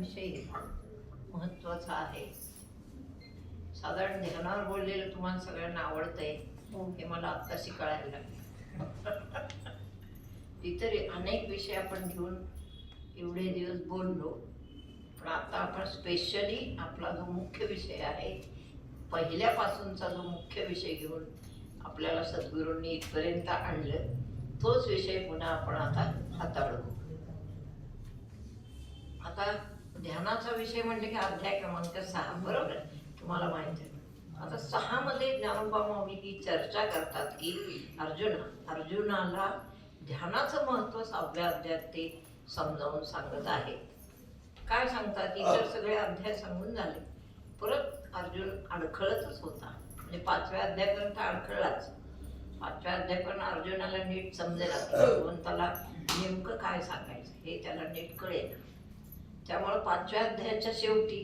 विषय महत्वाचा आहे. साधारण ध्यानावर बोललेलं तुम्हाला सगळ्यांना आवडतंय हे मला आत्ताशी कळायला लागलं. इतर अनेक विषय आपण घेऊन एवढे दिवस बोललो, पण आता आपण स्पेशली आपला जो मुख्य विषय आहे, पहिल्यापासूनचा जो मुख्य विषय घेऊन आपल्याला सद्गुरूंनी इथपर्यंत आणलं, तोच विषय पुन्हा आपण आता हाताळू. आता ध्यानाचा विषय म्हणजे की अध्याय क्रमांक 6, बरोबर तुम्हाला माहिती आहे. आता 6 मध्ये ज्ञानोबा माऊली ही चर्चा करतात की अर्जुनाला ध्यानाचं महत्व 6व्या अध्यायात ते समजावून सांगत आहे. काय सांगतात? इतर सगळे अध्याय सांगून झाले, परत अर्जुन अडखळतच होता. म्हणजे 5व्या अध्यायापर्यंत अडखळलाच. 5व्या अध्यायापर्यंत अर्जुनाला नीट समजेल भगवंताला नेमकं काय सांगायचं हे त्याला नीट कळेल. त्यामुळे 5व्या अध्यायाच्या शेवटी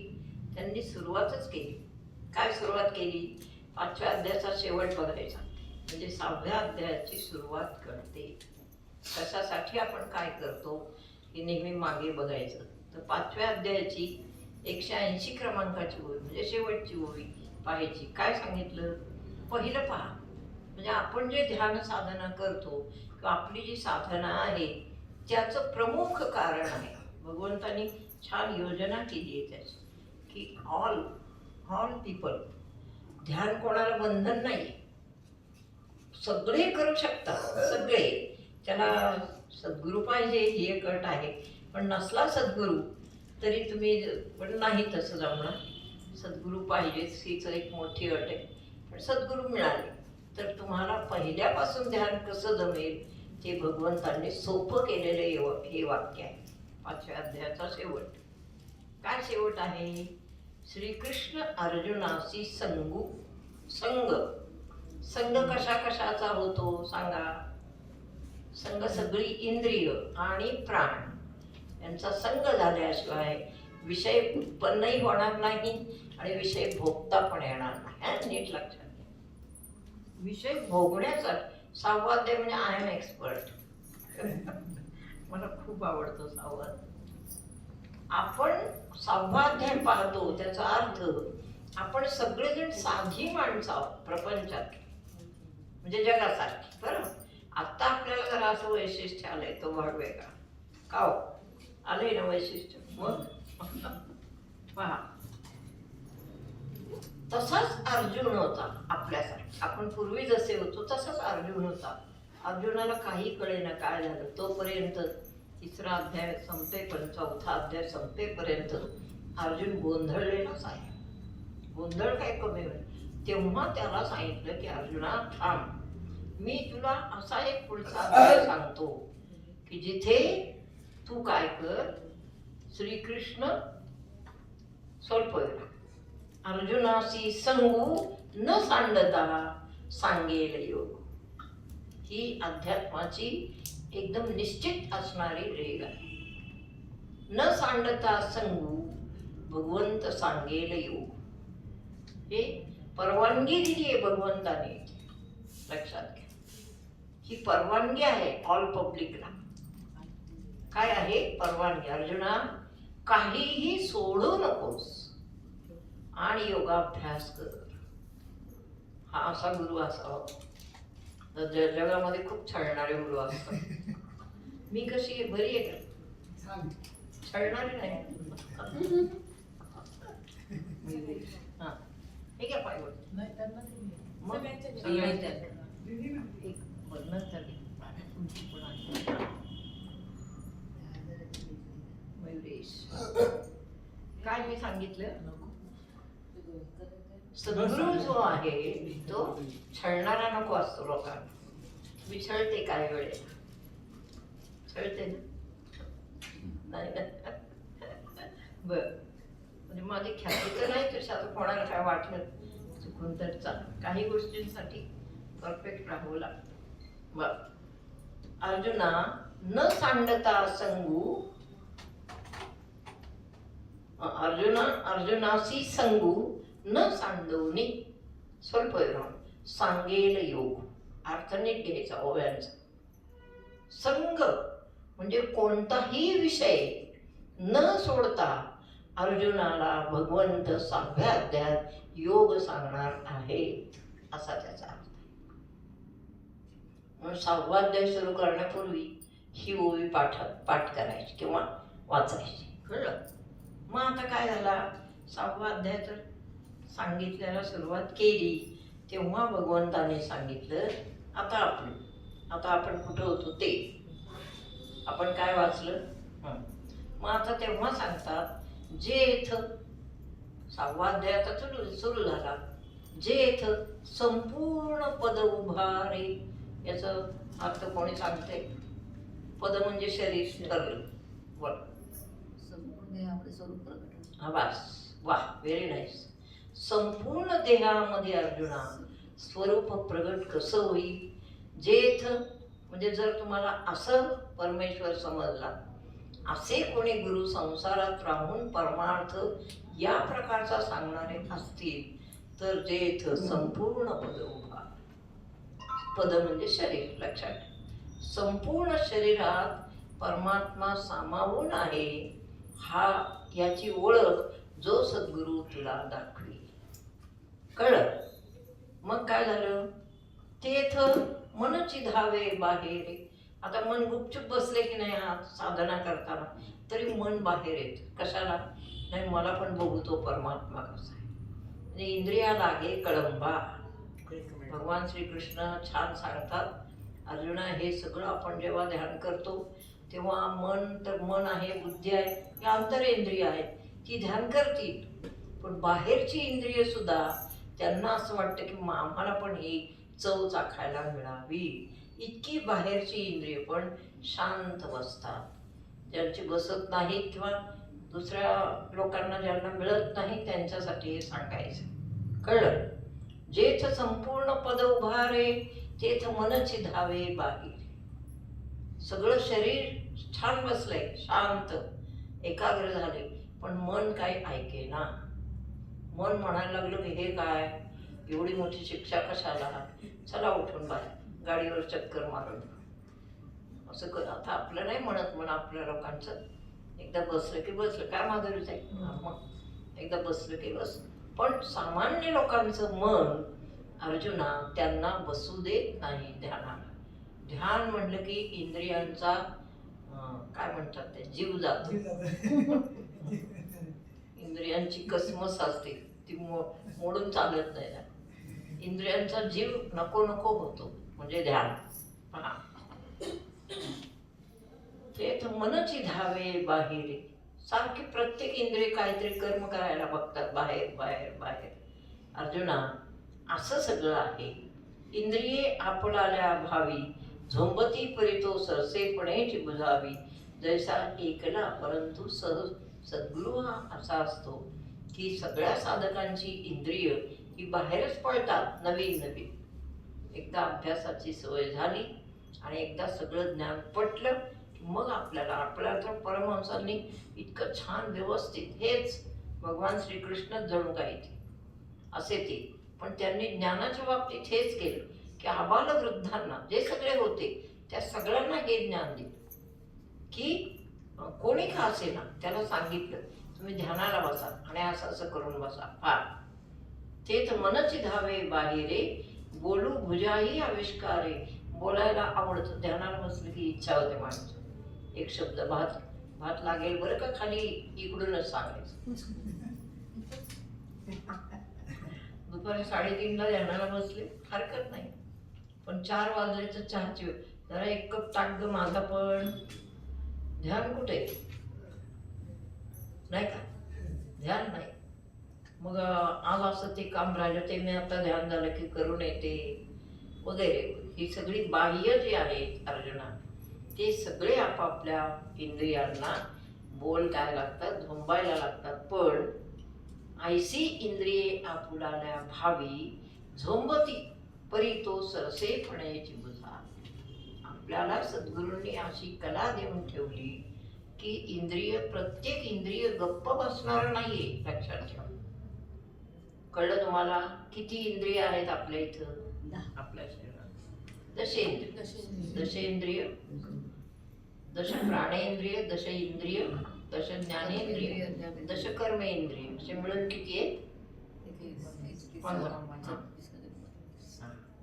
त्यांनी सुरुवातच केली. काय सुरुवात केली? 5व्या अध्यायाचा शेवट बघायचा, म्हणजे 6व्या अध्यायाची सुरुवात करते. कशासाठी आपण काय करतो हे नेहमी मागे बघायचं. तर 5व्या अध्यायाची 180 क्रमांकाची ओवी म्हणजे शेवटची ओवी पाहायची. काय सांगितलं? पहिलं पहा, म्हणजे आपण जे ध्यान साधना करतो किंवा आपली जी साधना आहे त्याचं प्रमुख कारण आहे. भगवंतांनी छान योजना केली आहे त्याची की ऑल पीपल, ध्यान कोणाला बंधन नाही, सगळे करू शकतात. सगळे, त्याला सद्गुरू पाहिजे ही एक अट आहे. पण नसला सद्गुरू तरी तुम्ही, पण नाही तसं जमणार, सद्गुरू पाहिजेच हीच एक मोठी अट आहे. पण सद्गुरू मिळाले तर तुम्हाला पहिल्यापासून ध्यान कसं जमेल ते भगवंतांनी सोपं केलेलं हे वाक्य आहे. 5व्या अध्यायाचा शेवट. काय शेवट आहे? श्रीकृष्ण अर्जुनाशी संग कशा कशाचा होतो सांगा? संग सगळी इंद्रिय आणि प्राण यांचा संग झाल्याशिवाय विषय उत्पन्नही होणार नाही आणि विषय भोगता पण येणार नाही. नीट लक्षात घ्या. विषय भोगण्याचा 6वा अध्याय म्हणजे आय एम एक्सपर्ट. मला खूप आवडतो 6वा. आपण 6वा अध्याय पाहतो त्याचा अर्थ आपण सगळेजण साधी माणसं आहोत प्रपंचात, म्हणजे जगासारखी. बरं, आता आपल्याला जरा असं वैशिष्ट्य आलंय, तो भाग वेगळा. का हो? आलंय ना वैशिष्ट्य? मग पहा, तसाच अर्जुन होता आपल्यासारखा. आपण पूर्वी जसे होतो तसाच अर्जुन होता. अर्जुनाला काही कळेना काय झालं. तोपर्यंत 3रा अध्याय संपेपर्यंत, 4था अध्याय संपेपर्यंत अर्जुन गोंधळलेलाच आहे. गोंधळ काय कमी होईल. तेव्हा त्याला सांगितलं की अर्जुना थांब, मी तुला असा एक पुढचा अध्याय सांगतो की जिथे तू काय कर. श्रीकृष्ण स्वल्प अर्जुनाशी संगू न सांडता सांगेल योग. ही अध्यात्माची एकदम निश्चित असणारी रेग आहे. न सांडता संगू भगवंत सांगेल योग. हे परवानगी दिली आहे भगवंताने, लक्षात घ्या. ही परवानगी आहे ऑल पब्लिकला. काय आहे? परवानगी. अर्जुना काहीही सोडू नकोस आणि योगाभ्यास कर. हा असा गुरु असावा. जगामध्ये खूप छळणारे गुरु असतात. मी कशी आहे? बरी आहे का? छळणारी नाही. हा, हे काय पाहिजे मग एक बघणं तर मयुरेश, काय मी सांगितलं? सद्गुरू जो आहे तो छळणारा नको असतो लोकांना. मी छळते काही वेळेला, छळते ना, नाही ना? बर, म्हणजे माझी ख्याती तर नाही तशी. आता कोणाला काय वाटलं चुकून तर चालेल. काही गोष्टींसाठी परफेक्ट राहावं लागतं. बर, अर्जुना न सांडता संगू, अर्जुनाशी संगू न सांडवणे स्वल्प सांगेल योग. अर्थ नीट घ्यायचा ओव्यांचा. संग म्हणजे कोणताही विषय न सोडता अर्जुनाला भगवंत 6व्या अध्यायात योग सांगणार आहेत असा त्याचा अर्थ आहे. म्हणून 6वा अध्याय सुरू करण्यापूर्वी ही ओवी पाठ करायची किंवा वाचायची. कळलं? मग आता काय झाला, 6वा अध्याय तर सांगितल्याला सुरुवात केली तेव्हा भगवंताने सांगितलं आता आपण कुठं होतो ते आपण काय वाचलं. मग आता तेव्हा सांगतात जेथ 6वा अध्याय आता सुरू झाला. जेथ संपूर्ण पद उभारे. याचा अर्थ कोणी सांगते? पद म्हणजे शरीर ठरलं. हा बस, वा, व्हेरी नाईस. संपूर्ण देहामध्ये अर्जुना स्वरूप प्रगट कसं होईल? जेथ म्हणजे जर तुम्हाला असं परमेश्वर समजला, असे कोणी गुरु संसारात राहून परमार्थ या प्रकारचा सांगणारे असतील तर जेथ संपूर्ण पद उभा. पद म्हणजे शरीर, लक्षात ठेवा. संपूर्ण शरीरात परमात्मा सामावून आहे हा याची ओळख जो सद्गुरू तुला दाखवी. कळलं? मग काय झालं? तेथ मनची धावे बाहेर. आता मन गुपचूप बसले की नाही आत साधना करताना तरी मन बाहेर येत. कशाला? नाही मला पण बघू तो परमात्मा कसा आहे. म्हणजे इंद्रिया लागे कळंबा. भगवान श्रीकृष्ण छान सांगतात, अर्जुना हे सगळं आपण जेव्हा ध्यान करतो तेव्हा मन आहे, बुद्धी आहे, हे अंतरेंद्रिय आहेत, ती ध्यान करतील. पण बाहेरची इंद्रिय सुद्धा त्यांना असं वाटतं की आम्हाला पण ही चव चाखायला मिळावी. इतकी बाहेरची इंद्रिय पण शांत बसतात. ज्यांची बसत नाहीत किंवा दुसऱ्या लोकांना ज्यांना मिळत नाही त्यांच्यासाठी हे सांगायचं. कळलं? जेथ संपूर्ण पद उभारे तेथ मनची धावे बाहेर. सगळं शरीर छान बसलंय, शांत एकाग्र झाले, पण मन काही ऐकेना. मन म्हणायला लागलं की हे काय, एवढी मोठी शिक्षा कशाला, चला उठून बाहेर गाडीवर चक्कर मारून. असं आता आपलं नाही म्हणत, म्हणा आपल्या लोकांचं एकदा बसलं की बसलं, काय माधुरीच आहे, मग एकदा बसलं की बसलं. पण सामान्य लोकांचं मन अर्जुना त्यांना बसू देत नाही ध्यानाला. ध्यान म्हणलं की इंद्रियांचा काय म्हणतात ते जीव जातो. इंद्रियांची कसमस असते ती मोडून चालत नाही ना. इंद्रियांचा जीव नको नको होतो म्हणजे ध्यान. पहा, ते मनची धावे बाहेर. सारखी प्रत्येक इंद्रिय काहीतरी कर्म करायला बघतात, बाहेर बाहेर बाहेर. अर्जुना असं सगळं आहे. इंद्रिये आपल्याला भावी झोंबती परी तो सरसेपणेची बुजावी. जैसा एकला परंतु सद्गुरू हा असा असतो की सगळ्या साधकांची इंद्रिय ही बाहेरच पळतात नवीन नवीन. एकदा अभ्यासाची सवय झाली आणि एकदा सगळं ज्ञान पटलं मग आपल्याला तर परमहंसांनी इतकं छान व्यवस्थित हेच भगवान श्रीकृष्णच जणू काही असे ते. पण त्यांनी ज्ञानाच्या बाबतीत हेच केलं की आबाल वृद्धांना जे सगळे होते त्या सगळ्यांना हे ज्ञान दिलं की कोणी का असेना त्याला सांगितलं तुम्ही ध्यानाला बसा आणि असं असं करून बसा. फार ते तर मनची धावे बाहेरे बोलू भुजाही आविष्कारे. बोलायला आवडतं, ध्यानाला बसलं की इच्छा होते माणूस एक शब्द भात लागेल बरं का खाली इकडूनच सांगायचं. दुपारी 3:30ला ध्यानाला बसले हरकत नाही, पण 4 वाजले तर चहाची वेळ, जरा 1 कप टाक ग माझा पण. ध्यान कुठे नाही का, ध्यान नाही. मग आज असं ते काम राहिलं ते मी आता ध्यान झालं की करून येते वगैरे. ही सगळी बाह्य जी आहेत अर्जुना ते सगळे आपापल्या इंद्रियांना बोलतायला लागतात, झोंबायला लागतात. पण ऐसी इंद्रिये आपुलाल्या भावी झोंबती परी तो सरसेपणेची बुजा. आपल्याला सद्गुरूंनी अशी कला देऊन ठेवली की प्रत्येक इंद्रिय गप्प बसणार नाहीये, लक्षात ठेवा. कळलं तुम्हाला? किती इंद्रिय आहेत आपल्या इथं? आपल्या शरीरात दशेंद्रिय, दश प्राणेंद्रिय, दश इंद्रिय, दश ज्ञानेंद्रिय, दश कर्मेंद्रिय असे मिळून किती आहेत? 15.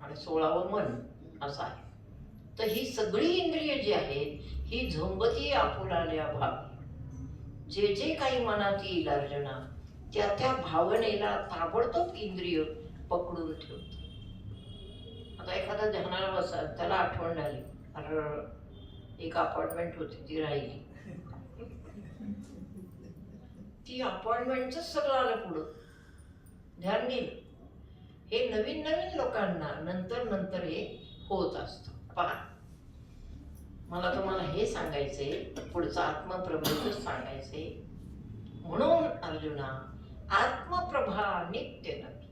आणि 16वं मन असं आहे. तर ही सगळी इंद्रिय जी आहेत ही झोंबती आपुलाल्या भावी. जे जे काही मनात येईल अर्जुना त्या त्या भावनेला ताबडतोब इंद्रिय पकडून ठेवतो. आता एखादा ध्यानाला बसा, त्याला आठवण झाली, अरे एक अपॉइंटमेंट होती ती राहिली, ती अपॉइंटमेंटच सगळं आलं पुढं, ध्यान गेलं. हे नवीन नवीन लोकांना नंतर नंतर हे होत असतं. पहा, मला तुम्हाला हे सांगायचंय, पुढचं आत्मप्रभेच सांगायचंय. म्हणून अर्जुना आत्मप्रभा नित्य नवी,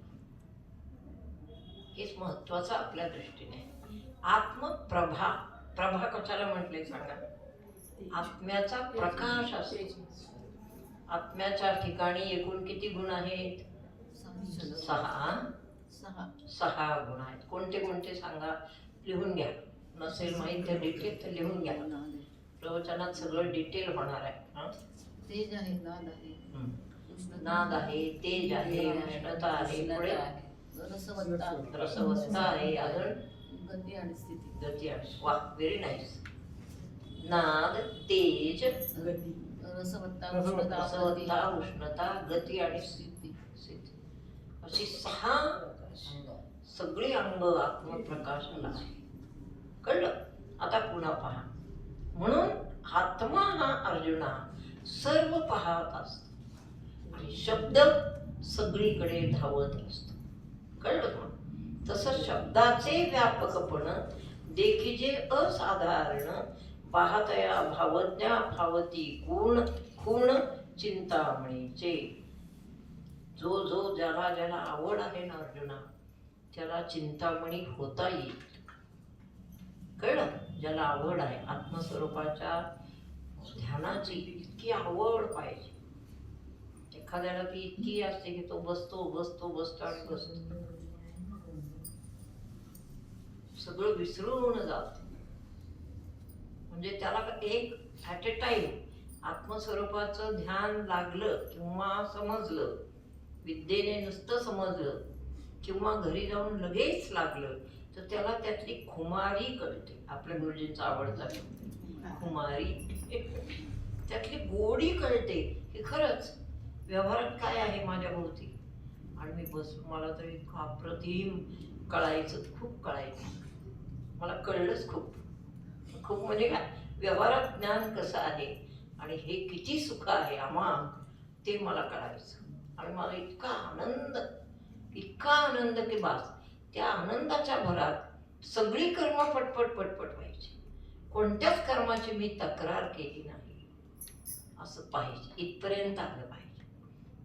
हेच महत्वाचं आपल्या दृष्टीने. आत्मप्रभा, प्रभा कशाला म्हटले सांगा? आत्म्याचा प्रकाश असतो. आत्म्याच्या ठिकाणी एकूण किती गुण आहेत? 6 गुण आहेत. कोणते कोणते सांगा, लिहून घ्या. नसेल माहीत तर डिटेल तर लिहून घ्या. प्रवचनात सगळं डिटेल होणार आहे. तेज आहे, नाद आहे, नाद आहे, तेज आहे, उष्णता आहे, पुढे रसवत्ता आहे, अजून गती आणि स्थिती. गती आणि, वा, व्हेरी नाईस. नाद, तेज, रसवत्ता, उष्णता, गती आणि स्थिती, अशी 6 सगळी अंग आत्मप्रकाशाला आहे. कळलं? आता पुन्हा पहा. म्हणून आत्मा हा अर्जुना सर्व पाहत असतो आणि शब्द सगळीकडे धावत असतो. कळलं का? तसं शब्दाचे व्यापकपण देखीजे असाधारण पाहतया भावज्ञा भावती गुण खूण चिंतामणीचे. जो जो ज्याला ज्याला आवड आहे ना अर्जुना त्याला चिंतामणी होता येईल. कळलं? ज्याला आवड आहे आत्मस्वरूपाच्या ध्यानाची इतकी आवड पाहिजे. एखाद्याला ती इतकी असते की तो बसतो बसतो बसतो आणि बसतो, सगळं विसरून जात. म्हणजे त्याला एक ॲट ए टाइम आत्मस्वरूपाचं ध्यान लागलं किंवा समजलं, विद्येने नुसतं समजलं किंवा घरी जाऊन लगेच लागलं तर त्याला त्यातली खुमारी कळते. आपल्या गुरुजींचा आवडता खुमारी, त्यातली गोडी कळते की खरंच व्यवहारात काय आहे माझ्या भोवती. आणि मी मला तर इतकं अप्रतिम कळायचं, खूप कळायचं, मला कळलंच खूप खूप. म्हणजे काय, व्यवहारात ज्ञान कसं आहे आणि हे किती सुख आहे आम्हा ते मला कळायचं. आणि मला इतका आनंद की बास. त्या आनंदाच्या भरात सगळी कर्म पटपट पटपट व्हायची. कोणत्याच कर्माची मी तक्रार केली नाही असं पाहिजे, इथपर्यंत आलं पाहिजे.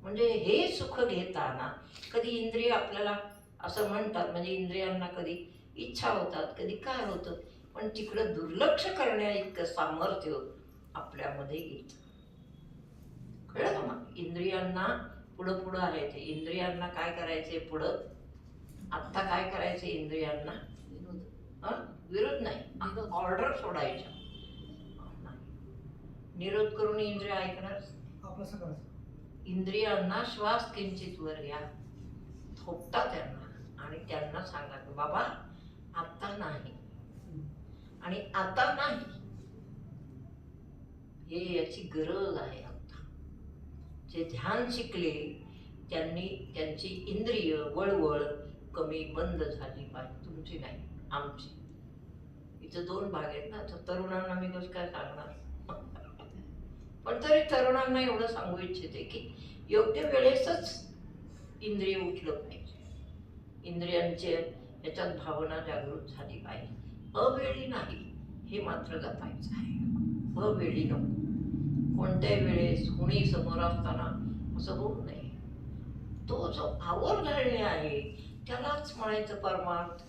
म्हणजे हे सुख घेताना कधी इंद्रिय आपल्याला असं म्हणतात, म्हणजे इंद्रियांना कधी इच्छा होतात, कधी काय होतं, पण तिकडं दुर्लक्ष करण्या इतकं सामर्थ्य आपल्यामध्ये येतं. कळलं का? मग इंद्रियांना पुढं पुढं आहे ते. इंद्रियांना काय करायचे पुढं, आत्ता काय करायचे इंद्रियांना? विरोध नाही, ऑर्डर सोडायच्या. निरोध करून इंद्रिय ऐकणार. इंद्रियांना श्वास किंचित वर घ्या, थोपटा त्यांना आणि त्यांना सांगा की बाबा आत्ता नाही आणि आता नाही, हे याची गरज आहे. आता जे ध्यान शिकले त्यांनी त्यांची इंद्रिय वळवळ कमी बंद झाली पाहिजे. तुमची नाही, आमची. इथं 2 भाग आहेत ना, तर तरुणांना मी कसं काय सांगणार. पण तरी तरुणांना एवढं सांगू इच्छिते की योग्य वेळेसच इंद्रिय उठलं पाहिजे. इंद्रियांचे याच्यात भावना जागृत झाली पाहिजे. अवेळी नाही, हे मात्र जपायचं आहे. अवेळी नको. कोणत्याही वेळेस कुणी समोर असताना असं होऊ नये. तो जो आवर घालणे आहे त्यालाच म्हणायचं परमार्थ.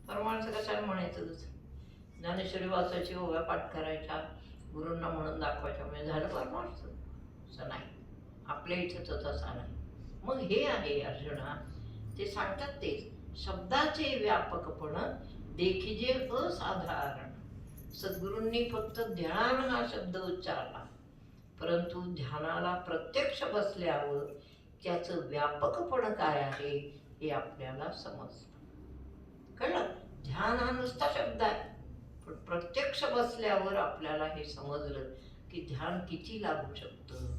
परमार्थ कशाला म्हणायचं? तसं ज्ञानेश्वरी वाचायची, ओव्या पाठ करायच्या, गुरूंना म्हणून दाखवायच्या, म्हणजे झालं परमार्थ. असं नाही, आपल्या इथं तर तसा नाही. मग हे आहे अर्जुना, ते सांगतात तेच, शब्दाचे व्यापकपण देखीजे असाधारण. सद्गुरूंनी फक्त ध्यान हा शब्द उच्चारला, परंतु ध्यानाला प्रत्यक्ष बसल्यावर त्याचं व्यापकपण काय आहे हे आपल्याला समजतं. कळलं? ध्यान हा नुसता शब्द आहे, पण प्रत्यक्ष बसल्यावर आपल्याला हे समजलं की ध्यान किती लागू शकतं,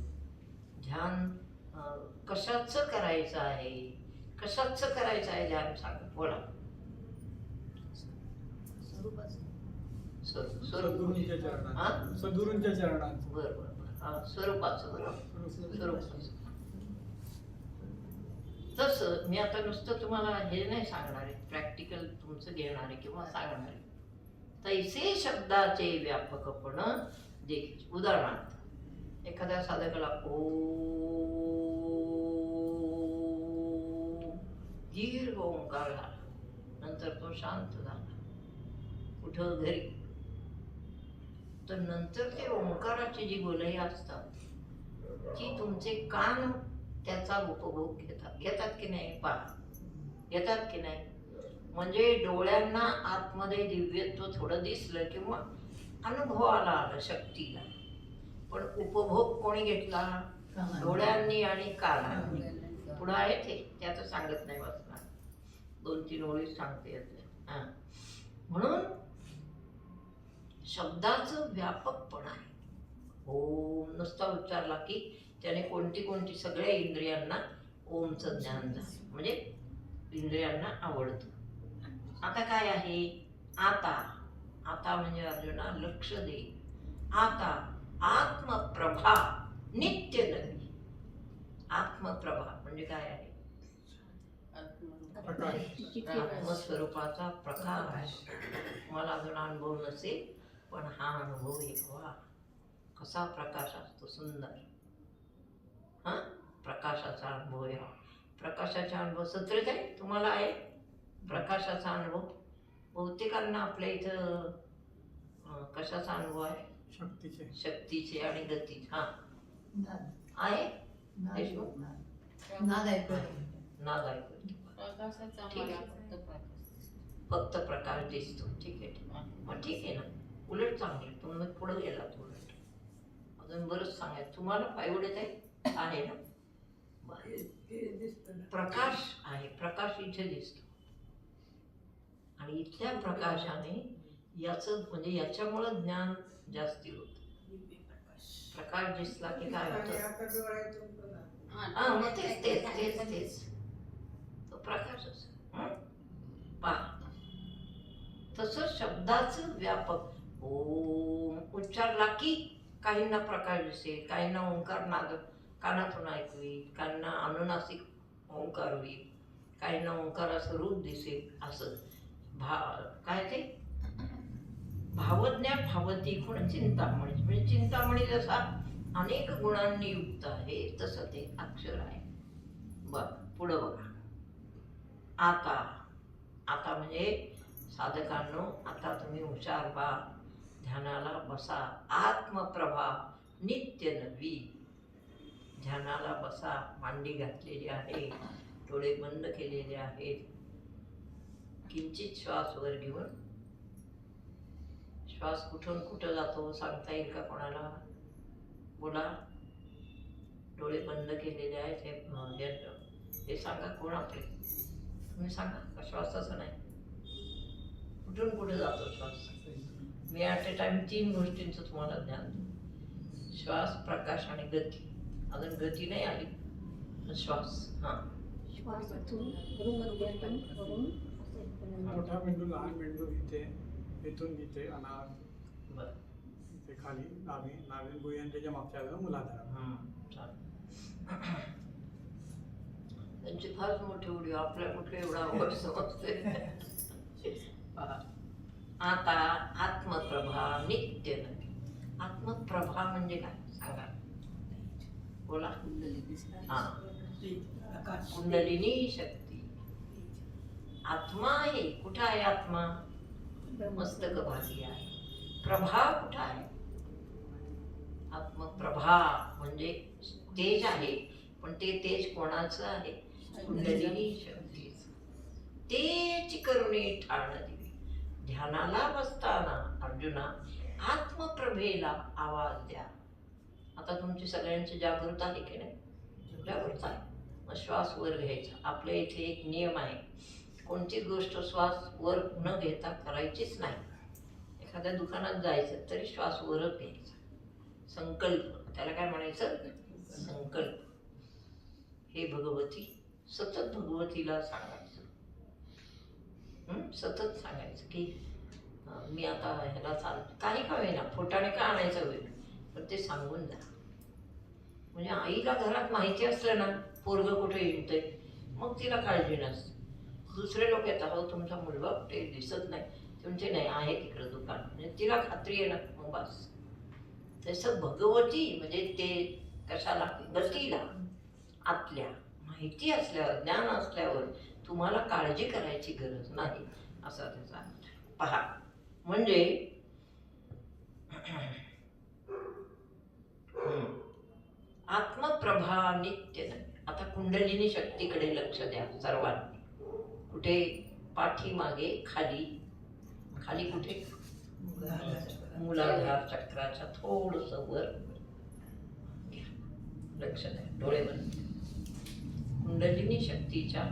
ध्यान कशाचं करायचं आहे, कशाचं करायचं आहे ध्यान सांगा. बोला. स्वरूपाचं. सद्गुरूंच्या चरणात. सद्गुरूंच्या चरणात. बरोबर. स्वरूपाचं. बरोबर, स्वरूपाचं. तसं मी आता नुसतं तुम्हाला हे नाही सांगणार आहे, प्रॅक्टिकल तुमचं घेणार आहे किंवा सांगणार आहे. तैसे शब्दाचे व्यापकपण देखील. उदाहरणार्थ एखाद्या साधकाला दीर्घ ओंकार झाला, नंतर तो शांत झाला, कुठं घरी, तर नंतर ते ओंकाराची जी गोलई असतात ती तुमचे कान त्याचा उपभोग घेतात की नाही पहा, घेतात की नाही. म्हणजे डोळ्यांना आतमध्ये दिव्यत्व थोडं दिसलं किंवा अनुभवाला आलं शक्तीला, पण उपभोग कोणी घेतला? डोळ्यांनी आणि कानांनी. पुढं आहे ते आता सांगत नाही बसणार, 2-3 ओळीच सांगते यातल्या. म्हणून शब्दाचं व्यापकपण आहे. ओम नुसता उच्चारला की त्याने कोणती सगळ्या इंद्रियांना ओमचं ज्ञान झालं, म्हणजे इंद्रियांना आवडतं. आता काय आहे? आता म्हणजे अर्जुना लक्ष दे. आता आत्मप्रभा नित्य नवी. आत्मप्रभा म्हणजे काय आहे? आत्मस्वरूपाचा प्रकाश आहे. मला अजून अनुभव नसेल, पण हा अनुभव येवा. कसा प्रकाश असतो, सुंदर. प्रकाशाचा अनुभव यावा. प्रकाशाचा अनुभव सत्रेत आहे, तुम्हाला आहे प्रकाशाचा अनुभव. बहुतेकांना आपल्या इथं कशाचा अनुभव आहे? शक्तीचे आणि गतीचे. आहे देशमुख? नाद ऐकू. फक्त प्रकाश दिसतो. ठीक आहे, मग ठीक आहे ना, उलट चांगले. तुम्ही पुढे गेलात उलट. अजून बरंच सांगायचं तुम्हाला. पायवडे आहे ना, प्रकाश आहे. प्रकाश इथे दिसतो आणि इथल्या प्रकाशाने याचं म्हणजे याच्यामुळं ज्ञान जास्ती होतं. प्रकाश दिसला की काय होतं? मग तेच तो प्रकाशच. पहा, तसं शब्दाचं व्यापक ओम उच्चारला की काहींना प्रकाश दिसेल, काहींना ओंकार नाद कानातून ऐकू येईल, काहींना अनुनासिक ओंकार होईल, काहींना ओंकाराचं रूप दिसेल. असं काय ते भावज्ञा भावती गुण चिंतामणी. म्हणजे चिंतामणी जसा अनेक गुणांनी युक्त आहे तसं ते अक्षर आहे. बघ पुढं बघा. आता म्हणजे साधकांनो, आता तुम्ही हुशार व्हा, ध्यानाला बसा. आत्मप्रभा नित्य नवी. ध्यानाला बसा. मांडी घातलेली आहे, डोळे बंद केलेले आहेत. किंचित श्वास वर घेऊन, श्वास कुठून कुठं जातो सांगता येईल का कोणाला? बोला. डोळे बंद केलेले आहेत हे सांगा. कोण आपले? तुम्ही सांगा. श्वासाचं नाही, कुठून कुठे जातो श्वास? मी ॲट अ टाइम 3 गोष्टींचं तुम्हाला ज्ञान देतो. श्वास, प्रकाश आणि गती. अजून गती नाही आली. श्वास. मोठा मेंदू, लहान मेंदू इथून इथे अनार, इथे खाली नाभी गुह्यांच्या मागच्या मुलाधार. त्यांची फारच मोठी उडी. आपल्या कुठे एवढा आवड समजते. आता आत्मप्रभा नित्य नवी. आत्मप्रभा म्हणजे काय सांगा? बोला. कुंडलिनी शक्ती. आत्मा आहे. कुठं आहे आत्मा? मस्तक भागी आहे. प्रभा कुठं आहे? आत्मप्रभा म्हणजे तेज आहे, पण ते तेज कोणाचं आहे? कुंडलिनी शक्तीचं. तेच करुणी ठाण दिवी. ध्यानाला बसताना अर्जुना आत्मप्रभेला आवाज द्या. आता तुमची सगळ्यांची जागृत आहे की नाही? जागृत आहे. मग श्वास वर घ्यायचा. आपल्या इथे एक नियम आहे, कोणतीच गोष्ट श्वास वर न घेता करायचीच नाही. एखाद्या दुकानात जायचं तरी श्वास वरच घ्यायचा. संकल्प, त्याला काय म्हणायचं? संकल्प. हे भगवती, सतत भगवतीला सांगायचं. सतत सांगायचं की मी आता ह्याला चालतो, काही का होईना, फोटाने का आणायचं होईल, पण ते सांगून जा. म्हणजे आईला घरात माहिती असलं ना पोरगं कुठे येतंय, मग तिला काळजी नसते. दुसरे लोक येतात, हो तुमचा मुलगा कुठे दिसत नाही, तुमचे नाही आहे तिकडं दुकान, म्हणजे तिला खात्री आहे ना, मग बस. तसं भगवती म्हणजे ते कशाला? गतीला. आतल्या माहिती असल्यावर, ज्ञान असल्यावर तुम्हाला काळजी करायची गरज नाही, असा त्याचा अर्थ. पहा, म्हणजे आत्मप्रभा नित्य नव्हे. आता कुंडलिनी शक्तीकडे लक्ष द्या सर्वांनी. कुठे? पाठीमागे खाली. खाली कुठे? मूलाधार चक्राच्या थोडंसं वर लक्ष द्या. डोळे बंद. कुंडलिनी शक्तीच्या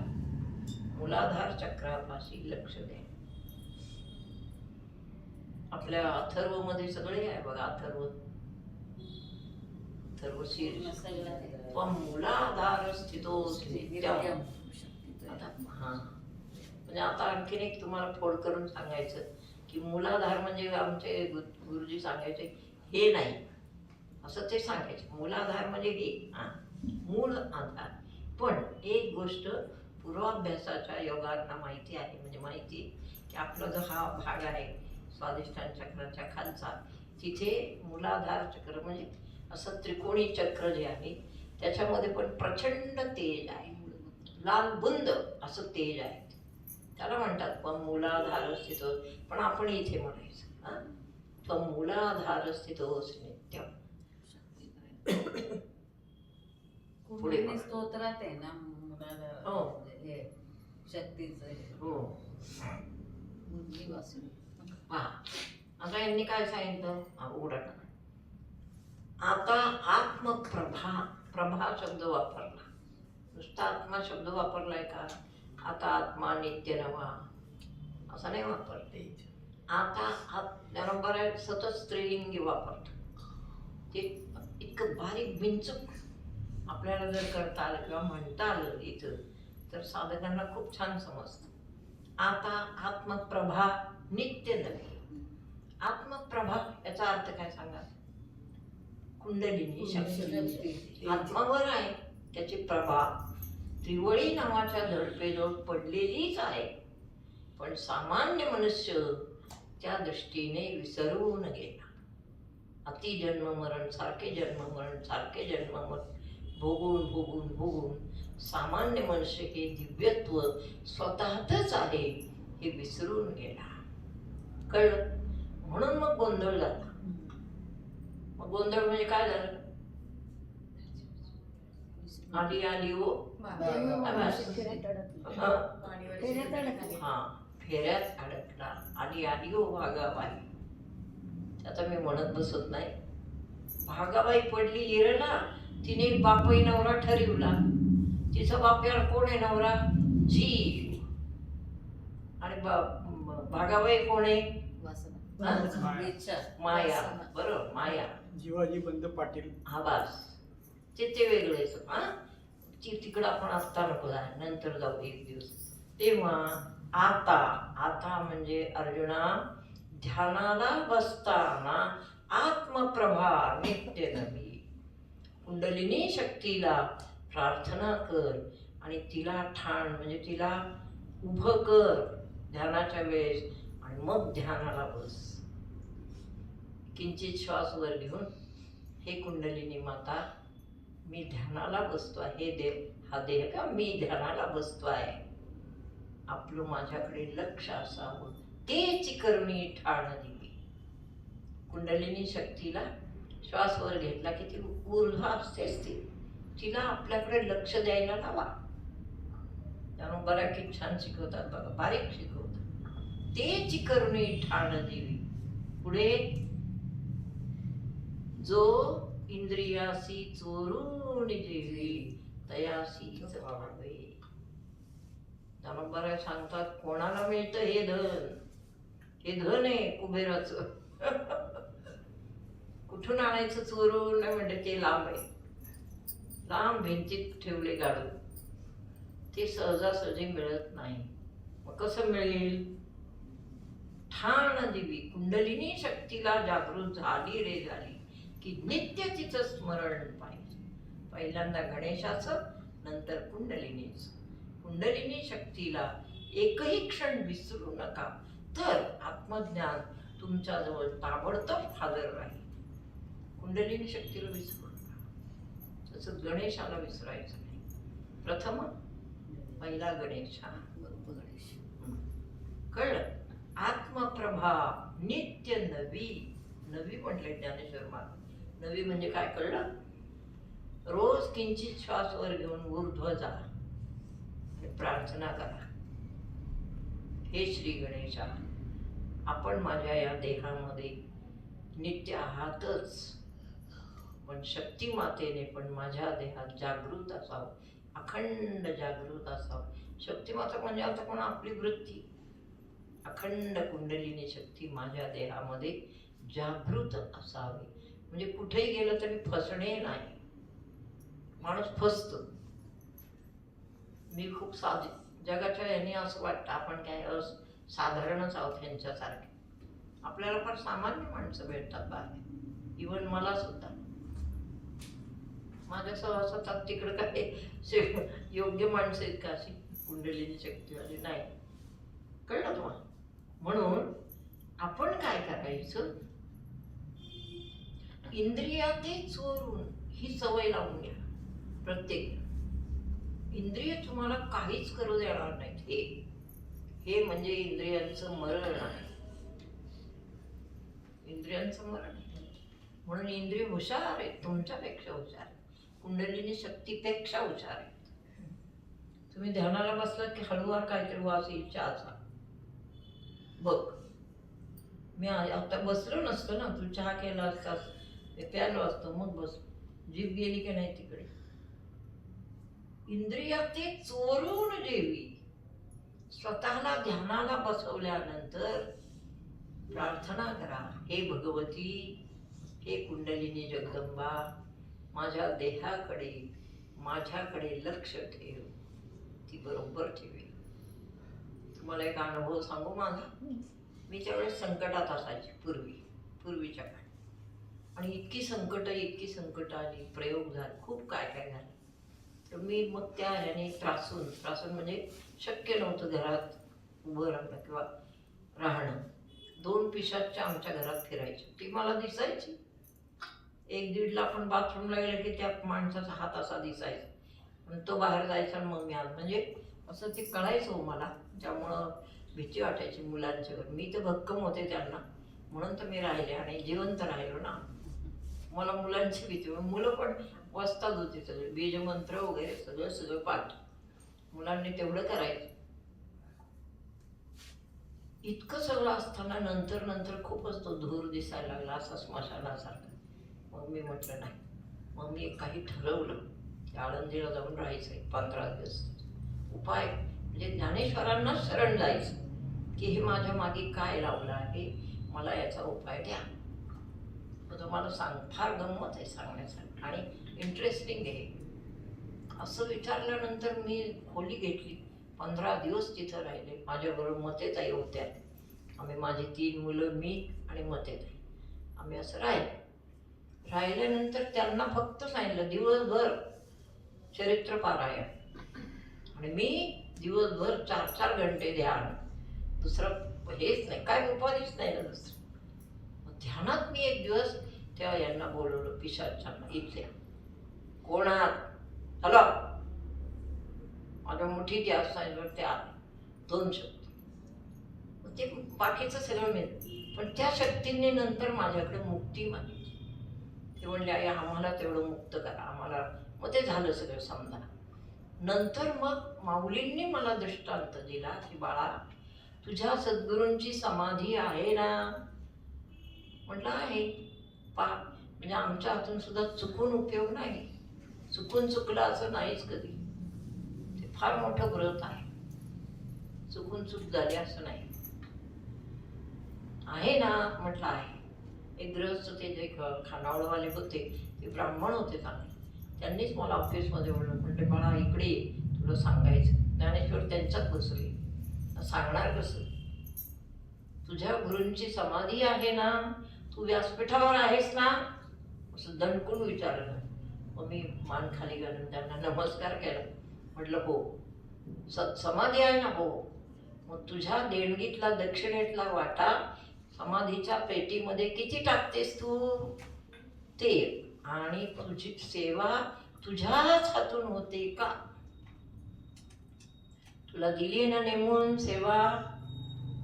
मूलाधार चक्रापाशी लक्ष द्या. आपल्या अथर्व मध्ये सगळे आहे बघा. अथर्व शीर्ष मूलाधार स्थितोस नित्यम. आता म्हणजे आता आणखीन एक तुम्हाला फोड करून सांगायचं की मूलाधार म्हणजे आमचे गुरुजी सांगायचे हे नाही, असं ते सांगायचे. मूलाधार म्हणजे हे मूळ आधार. पण एक गोष्ट पूर्वाभ्यासाच्या योगांना माहिती आहे, म्हणजे माहिती की आपला जो हा भाग आहे स्वाधिष्ठान चक्राच्या खालचा, तिथे मूलाधार चक्र म्हणजे असं त्रिकोणी चक्र जे आहे त्याच्यामध्ये पण प्रचंड तेज आहे. लाल बुंद असं तेज आहे, त्याला म्हणतात पण मूलाधार स्थितोस. पण आपण इथे म्हणायचं मूलाधार स्थितोस नित्यम. कुंडलिनी स्तोत्रात आहे ना मूलाधार. हो. हे शक्तीचं. हो. मुरली वासून. आता यांनी काय सांगितलं? उघडा. आता आत्मप्रभा, प्रभा शब्द वापरला, नुसता आत्मा शब्द वापरलाय का? आता आत्मा नित्य नवा असं नाही वापरते. आता बरोबर आहे, सतत स्त्रीलिंगी वापरतो. ते इतकं बारीक बिनचूक आपल्याला जर करता आलं किंवा म्हणता आलं इथं तर साधकांना खूप छान समजतं. आता आत्मप्रभा नित्य नव्हे. आत्मप्रभा याचा अर्थ काय सांगा? कुंडलिनी शक्ती आत्मावर आहे, त्याची प्रभा त्रिवळी नावाच्या झडपेजवळ पडलेलीच आहे. पण सामान्य मनुष्य त्या दृष्टीने विसरून गेला. अति जन्म मरण सारखे जन्म मरण सारखे जन्म मरण भोगून भोगून भोगून सामान्य मनुष्य हे दिव्यत्व स्वतःतच आहे हे विसरून गेला. कळलं? म्हणून मग गोंधळ झाला. मग गोंधळ म्हणजे काय झालं? आली आली हो फेऱ्यात अडकला. आली आली हो भागाबाई. आता मी म्हणत बसत नाही. भागाबाई पडली हिरला. तिने बापही नवरा ठरवला. तिचा बाप यार कोण आहे? नवरा जीव. आणि भागाबाई कोण आहे? माया. बरोबर, माया. जीवाजी बंद पाटील. हा बस, ते वेगळेच. ती तिकडं आपण आत्ता नको जाय, नंतर जाऊ एक दिवस. तेव्हा आता, आता म्हणजे अर्जुना ध्यानाला बसताना आत्मप्रभा नित्य नवी. कुंडलिनी शक्तीला प्रार्थना कर आणि तिला ठाण म्हणजे तिला उभं कर ध्यानाच्या वेळेस आणि मग ध्यानाला बस. किंचित श्वास वर घेऊन, हे कुंडलिनी माता मी ध्यानाला बसतो आहे. हा देह का मी ध्यानाला बसतो आहे. आपलं माझ्याकडे लक्ष असावं, तेची करणी ठाण दिली. कुंडलिनी शक्तीला श्वास वर घेतला की ती ऊर्जा असतेच ती, तिला आपल्याकडे लक्ष द्यायला लावा. त्यामुळे बऱ्यापैकी छान शिकवतात बघा, बारीक शिकवतात. तेची करणी ठाण दिली. पुढे जो इंद्रियासी चोरून जेवी तयासीच व्हावे. त्यानंतर सांगतात कोणाला मिळतं हे धन? हे धन आहे कुबेराचं. कुठून आणायचं चोरून? नाही म्हणजे ते लांब आहे, लांब भिंतीत ठेवले गाडून, ते सहजासहजी मिळत नाही. मग कसं मिळेल? ठाण दिवी कुंडलिनी शक्तीला जागृत झाली रे झाली की नित्य तिचं स्मरण पाहिजे. पहिल्यांदा गणेशाचं, नंतर कुंडलिनीचं. कुंडलिनी शक्तीला एकही क्षण विसरू नका, तर आत्मज्ञान तुमच्याजवळ ताबडतोब हजर राहील. कुंडलिनी शक्तीला विसरू नका, तसंच गणेशाला विसरायचं नाही. प्रथम पहिला गणेश, हा बरोबर गणेश. कळलं? आत्मप्रभा नित्य नवी. नवी म्हटले ज्ञानेश्वर महाराज. नवी म्हणजे काय कळलं? रोज किंचित श्वास वर घेऊन ऊर्ध्व जा आणि प्रार्थना करा, हे श्री गणेशा, आपण माझ्या या देहामध्ये नित्य आहातच, पण शक्ती मातेने पण माझ्या देहात जागृत असावं, अखंड जागृत असावं. शक्तिमाता म्हणजे आता पण आपली वृत्ती. अखंड कुंडलिनी शक्ती माझ्या देहामध्ये जागृत असावी, म्हणजे कुठेही गेलं तरी फसणे नाही. माणूस फसतो. मी खूप साधी जगाच्या याने असं वाटतं आपण काय साधारणच आहोत यांच्यासारखे. आपल्याला फार सामान्य माणसं भेटतात बाहेर, इवन मला सुद्धा. माझ्या सहवासात तिकडं काय योग्य माणसं आहेत का अशी कुंडलिनी शक्तीवाली? नाही. कळलं तुम्हाला? म्हणून आपण काय करायचं? इंद्रियाते चोरून ही सवय लावून घ्या. प्रत्येक इंद्रिय तुम्हाला काहीच करू देणार नाहीत. हे म्हणजे इंद्रियांचं मरण आहे. इंद्रियांचं मरण. म्हणून इंद्रिय हुशार आहेत, तुमच्यापेक्षा हुशार आहेत, कुंडलिनी शक्तीपेक्षा हुशार आहेत. तुम्ही ध्यानाला बसलात की हळूवार काहीतरी वास येईल चहाचा. बघ, मी आता बसलो नसतो ना, तू चहा केला असतास, मी प्यालो असतो, मग बस जीभ गेली की नाही तिकडे. इंद्रियात ते चोरून जेवी. स्वतःला ध्यानाला बसवल्यानंतर प्रार्थना करा, हे भगवती, हे कुंडलिनी जगदंबा, माझ्या देहाकडे माझ्याकडे लक्ष ठेव. ती बरोबर ठेवेल. तुम्हाला एक अनुभव सांगू माझा. मी त्यावेळेस संकटात असायची पूर्वीच्या काळी, आणि इतकी संकट आली, प्रयोग झाले, खूप काय काय झालं. तर मी मग त्या ह्याने त्रासून म्हणजे शक्य नव्हतं घरात उभं राहणं किंवा राहणं. 2 पिशाच्या आमच्या घरात फिरायची. ती मला दिसायची. 1-1.5ला आपण बाथरूमला गेलं की त्या माणसाचा हात असा दिसायचा, पण तो बाहेर जायचा आणि मग मी आत, म्हणजे असं ते कळायचं हो मला. त्यामुळं भीती वाटायची मुलांच्यावर. मी तर भक्कम होते त्यांना, म्हणून तर मी राहिले आणि जिवंत राहिलो ना. मला मुलांची भीती. मुलं पण वस्ताद होती सगळे, बीजमंत्र वगैरे सगळं पाठ. मुलांनी तेवढं करायचं. इतकं सगळं असताना नंतर खूपच तो धूर दिसायला लागला, असा स्मशानासारखा. मग मी म्हटलं नाही. मग मी काही ठरवलं की आळंदीला जाऊन राहायचं 15 दिवस. उपाय म्हणजे ज्ञानेश्वरांना शरण जायचं की हे माझ्या मागे काय लावलं आहे, मला याचा उपाय द्या. तुम्हाला फार गंमत आहे सांगण्यासाठी आणि इंटरेस्टिंग आहे. असं विचारल्यानंतर मी खोली घेतली. 15 दिवस तिथं राहिले. माझ्याबरोबर मतेताई होत्या. आम्ही, माझी 3 मुलं, मी आणि मतेताई, आम्ही असं राहिल्यानंतर त्यांना फक्त सांगितलं दिवसभर चरित्र पारायण, आणि मी दिवसभर 4-4 घंटे ध्यान. दुसरं हेच नाही, काय उपाधीच नाही ना दुसरं. ध्यानात मी एक दिवस तेव्हा यांना बोलवलं, पिशाचांना, इथल्या. कोण आहात? हॅलो. माझ्या मुठीत या सांगितलं. ते आले 2 शक्ती. ते बाकीचं सगळं मिळत, पण त्या शक्तींनी नंतर माझ्याकडे मुक्ती मागितली. ते म्हणले आई आम्हाला तेवढं मुक्त करा आम्हाला. मग ते झालं सगळं समजा. नंतर मग माऊलींनी मला दृष्टांत दिला की बाळा, तुझ्या सद्गुरूंची समाधी आहे ना? म्हटलं आहे. म्हणजे आमच्या हातून सुद्धा चुकून उपयोग नाही. चुकून चुकलं असं नाहीच कधी. ते फार मोठं व्रत आहे. चुकून चूक झाली असं नाही आहे ना. म्हटलं आहे. एक गृहस्थ ते जे खानावळवाले होते ते ब्राह्मण होते चांगले. त्यांनीच मला ऑफिसमध्ये म्हटले बाळा इकडे ये, तुला सांगायचं. ज्ञानेश्वर त्यांच्यात बसले. सांगणार कसं? तुझ्या गुरूंची समाधी आहे ना, तू व्यासपीठावर आहेस ना, असं दणकून विचारलं. मग मी मान खाली घालून त्यांना नमस्कार केला. म्हटलं हो. समाधी आहे ना? हो. मग तुझ्या देणगीतला दक्षिणेतला वाटा समाधीच्या पेटीमध्ये किती टाकतेस तू? ते. आणि तुझी सेवा तुझ्याच हातून होते का? तुला दिली ना नेमून सेवा,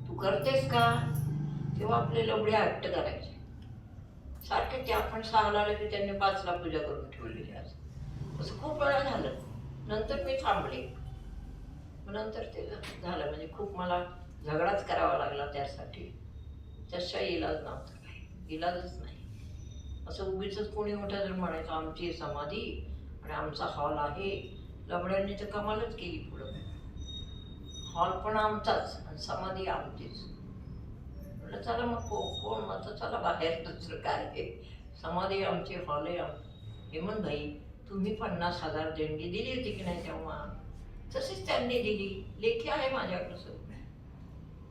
तू करतेस का? तेव्हा आपले लबडे हट्ट करायचे सारखे. ते आपण 6ला आले की त्यांनी 5ला पूजा करून ठेवलेली असं. असं खूप वेळा झालं. नंतर मी थांबले. नंतर ते झालं. म्हणजे खूप मला झगडाच करावा लागला त्यासाठी. त्याशिवाय इलाज नव्हता. काही इलाजच नाही. असं उगीच कोणी मोठ्या जण म्हणायचं आमची समाधी आणि आमचा हॉल आहे. लबड्यांनी तर कमालच केली पुढं. हॉल पण आमचाच आणि समाधी आमचीच. म्हटलं चला मग कोण मग चला बाहेर, दुसरं काय आहे. समाधी आमची, हॉल आहे आमची. हेमंत भाई तुम्ही 50,000 देणगी दिली होती की नाही तेव्हा? तशीच त्यांनी दिली. लेखी आहे माझ्याकडं सगळं.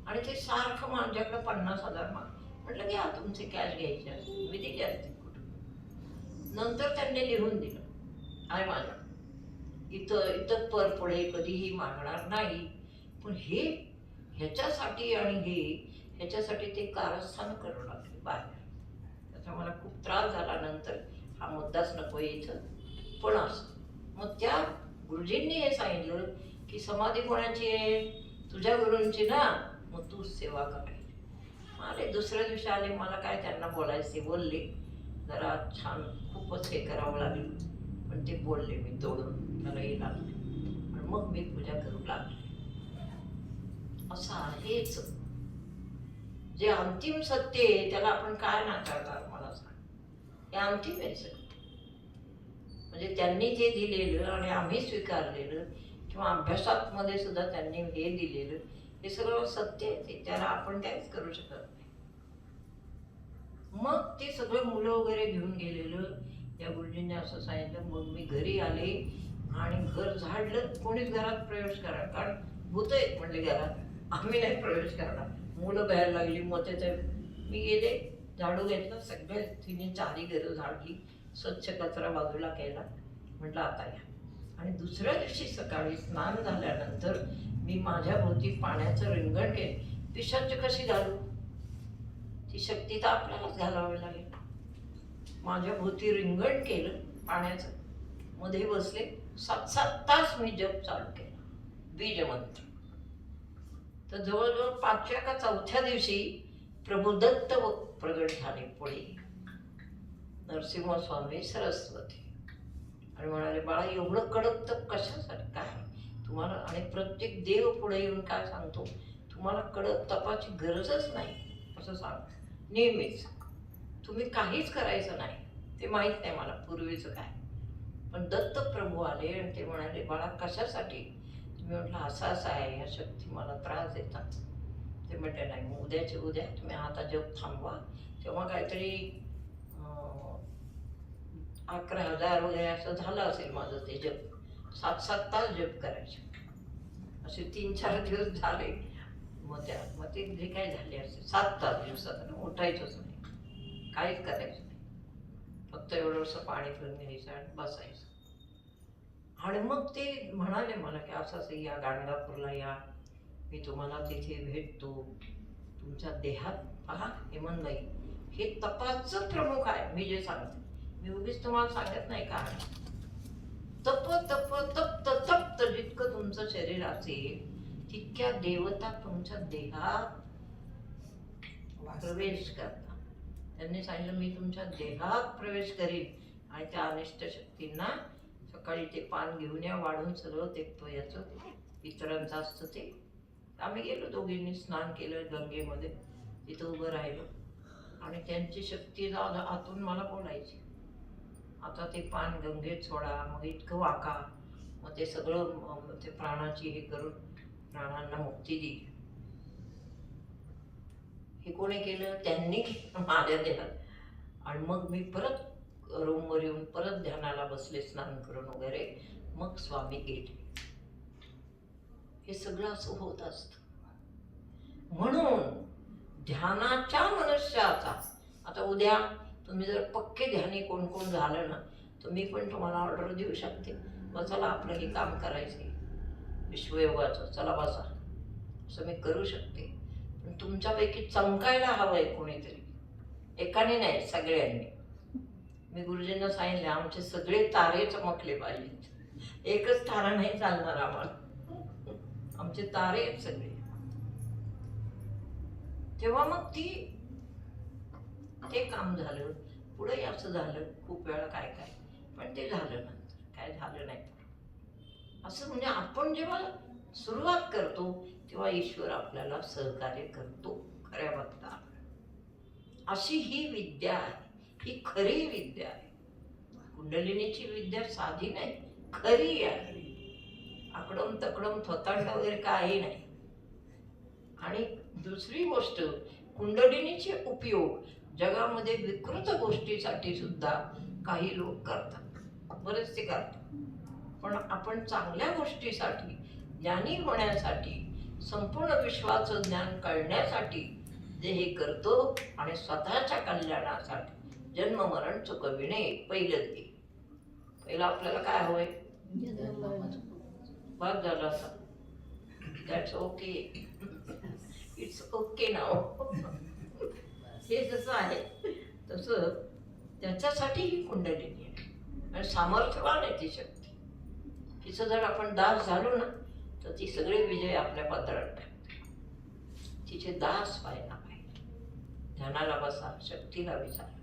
आणि ते सारखं माझ्याकडं 50,000 म्हटलं घ्या तुमचे कॅश घ्यायचे असते, मी दिली असते कुठं. नंतर त्यांनी लिहून दिलं आहे माझ्या. इथं पर पुढे कधीही मागणार नाही. पण ह्याच्यासाठी आणि ह्याच्यासाठी ते कारस्थान करू लागले बाहेर. त्याचा मला खूप त्रास झाला. नंतर हा मुद्दाच नको इथं. पण असं मग त्या गुरुजींनी हे सांगितलं की समाधी कोणाची आहे? तुझ्या गुरूंची ना, मग तूच सेवा करायची. आले दुसऱ्या दिवशी आले. मला काय त्यांना बोलायचं ते बोलले. जरा छान खूपच हे करावं लागलं. पण ते बोलले, मी तोडून त्याला हे लागले. आणि मग मी पूजा करू लागले. असं आहेच. जे अंतिम सत्य आहे त्याला आपण काय नाकारणार मला सांग. हे अंतिम आहे सगळं. म्हणजे त्यांनी जे दिलेलं आणि आम्ही स्वीकारलेलं किंवा अभ्यासात मध्ये सुद्धा त्यांनी हे दिलेलं हे सगळं सत्य आहे. ते त्याला आपण काहीच करू शकत नाही. मग ते सगळं मुलं वगैरे घेऊन गेलेलं. या गुरुजींनी असं सांगितलं. मग मी घरी आले आणि घर झाडलं. कोणीच घरात प्रवेश करा, कारण भूत आहेत म्हणजे घरात. आम्ही नाही प्रवेश करणार. मुलं बाहेर लागली. मग त्याच्या मी गेले, झाडू घेतलं, सगळ्या तिने 4ही घरं झाडली, स्वच्छ कचरा बाजूला केला. म्हटलं आता या. आणि दुसऱ्या दिवशी सकाळी स्नान झाल्यानंतर मी माझ्या भोवती पाण्याचं रिंगण केलं. पिशाच कशी घालू? ती शक्ती तर आपल्यालाच घालावी लागेल. माझ्या भोवती रिंगण केलं पाण्याचं. मध्ये बसले. 7-7 तास मी जप चालू केला, बीज मंत्र. तर जवळजवळ 5व्या का 4थ्या दिवशी प्रभू दत्त प्रगट झाले पुढे. नरसिंह स्वामी सरस्वती. आणि म्हणाले बाळा एवढं कडक तप कशासाठी? काय तुम्हाला? आणि प्रत्येक देव पुढे येऊन काय सांगतो, तुम्हाला कडक तपाची गरजच नाही असं सांग. नेहमीच तुम्ही काहीच करायचं नाही. ते माहीत नाही मला पूर्वीचं काय. पण दत्त प्रभू आले आणि ते म्हणाले बाळा कशासाठी? मी म्हटलं असं असं आहे, ह्या शक्ती मला त्रास देतात. ते म्हटले नाही, मग उद्याच्या उद्या तुम्ही आता जप थांबवा. तेव्हा काहीतरी 11,000 वगैरे असं झालं असेल माझं ते जप. 7-7 तास जप करायचे. असे 3-4 दिवस झाले. मग ते जे काय झाले असे 7 तास दिवसात उठायचंच नाही, काहीच करायचं नाही. फक्त एवढंसं पाणी पिऊन घ्यायचं आणि बसायचं. आणि मग ते म्हणाले मला की असं असं या गाणगापूरला या, मी तुम्हाला तिथे भेटतो. तुमच्या देहात पहा हेमंतबाई हे तपाचं प्रमुख आहे. मी जे सांगते मी उगीच तुम्हाला सांगत नाही का. तप तप तप्त तप्त जितकं तुमचं शरीर असेल तितक्या देवता तुमच्या देहात प्रवेश करतात. त्यांनी सांगितलं मी तुमच्या देहात प्रवेश करीन आणि त्या अनिष्ट शक्तींना सकाळी ते पान घेऊन या वाढून सगळं ते याचं पितरांचं असतं ते. आम्ही गेलो दोघींनी, स्नान केलं गंगेमध्ये. तिथं उभं राहिलो आणि त्यांची शक्ती आतून मला बोलायची. आता ते पान गंगेत सोडा, मग इतकं वाका, मग ते सगळं ते प्राणाची हे करून प्राणांना मुक्ती दिली. हे कोणी केलं? त्यांनी केलं माझ्या देहात. आणि मग मी परत रूमवर येऊन परत ध्यानाला बसले स्नान करून वगैरे, मग स्वामी गेले. हे सगळं असं होत असतं. म्हणून ध्यानाच्या मनुष्याचा, आता उद्या तुम्ही जर पक्के ध्यानी कोण कोण झालं ना, तर मी पण तुम्हाला ऑर्डर देऊ शकते, मग चला आपलं हे काम करायचं विश्वयोगाचं, चला बसा, असं मी करू शकते. पण तुमच्यापैकी चमकायला हवंय कोणीतरी, एकाने नाही सगळ्यांनी. मी गुरुजींना सांगितले आमचे सगळे तारे चमकले पाहिजेत, एकच तारा नाही चालणार आम्हाला, आमचे तारे आहेत सगळे. तेव्हा मग ते काम झालं. पुढे असं झालं खूप वेळा काय काय, पण ते झालं नंतर काय झालं नाही. असं म्हणजे आपण जेव्हा सुरुवात करतो तेव्हा ईश्वर आपल्याला सहकार्य करतो खऱ्या भक्ताला. अशी ही विद्या आहे, ही खरी विद्या आहे. कुंडलिनीची विद्या साधी नाही, खरी आहे. आकडम तकडम थोतांड वगैरे काही नाही. आणि दुसरी गोष्ट, कुंडलिनीचे उपयोग जगामध्ये विकृत गोष्टीसाठी सुद्धा काही लोक करतात, बरेचसे करतात. पण आपण चांगल्या गोष्टीसाठी, ज्ञानी होण्यासाठी, संपूर्ण विश्वाचं ज्ञान कळण्यासाठी जे हे करतो आणि स्वतःच्या कल्याणासाठी जन्म मरण चुकविणे पहिलं ते. पहिलं आपल्याला काय हवंय? बस झालं असं. दॅट्स ओके, इट्स ओके नाव. हे जसं आहे तसं त्याच्यासाठी ही कुंडलिनी आहे आणि सामर्थ्यवान आहे ती शक्ती. तिचं जर आपण दास झालो ना तर ती सगळे विजय आपल्या पदरात टाकते. तिचे दास व्हायला पाहिजे. ध्यानाला बसा, शक्तीला विचारा,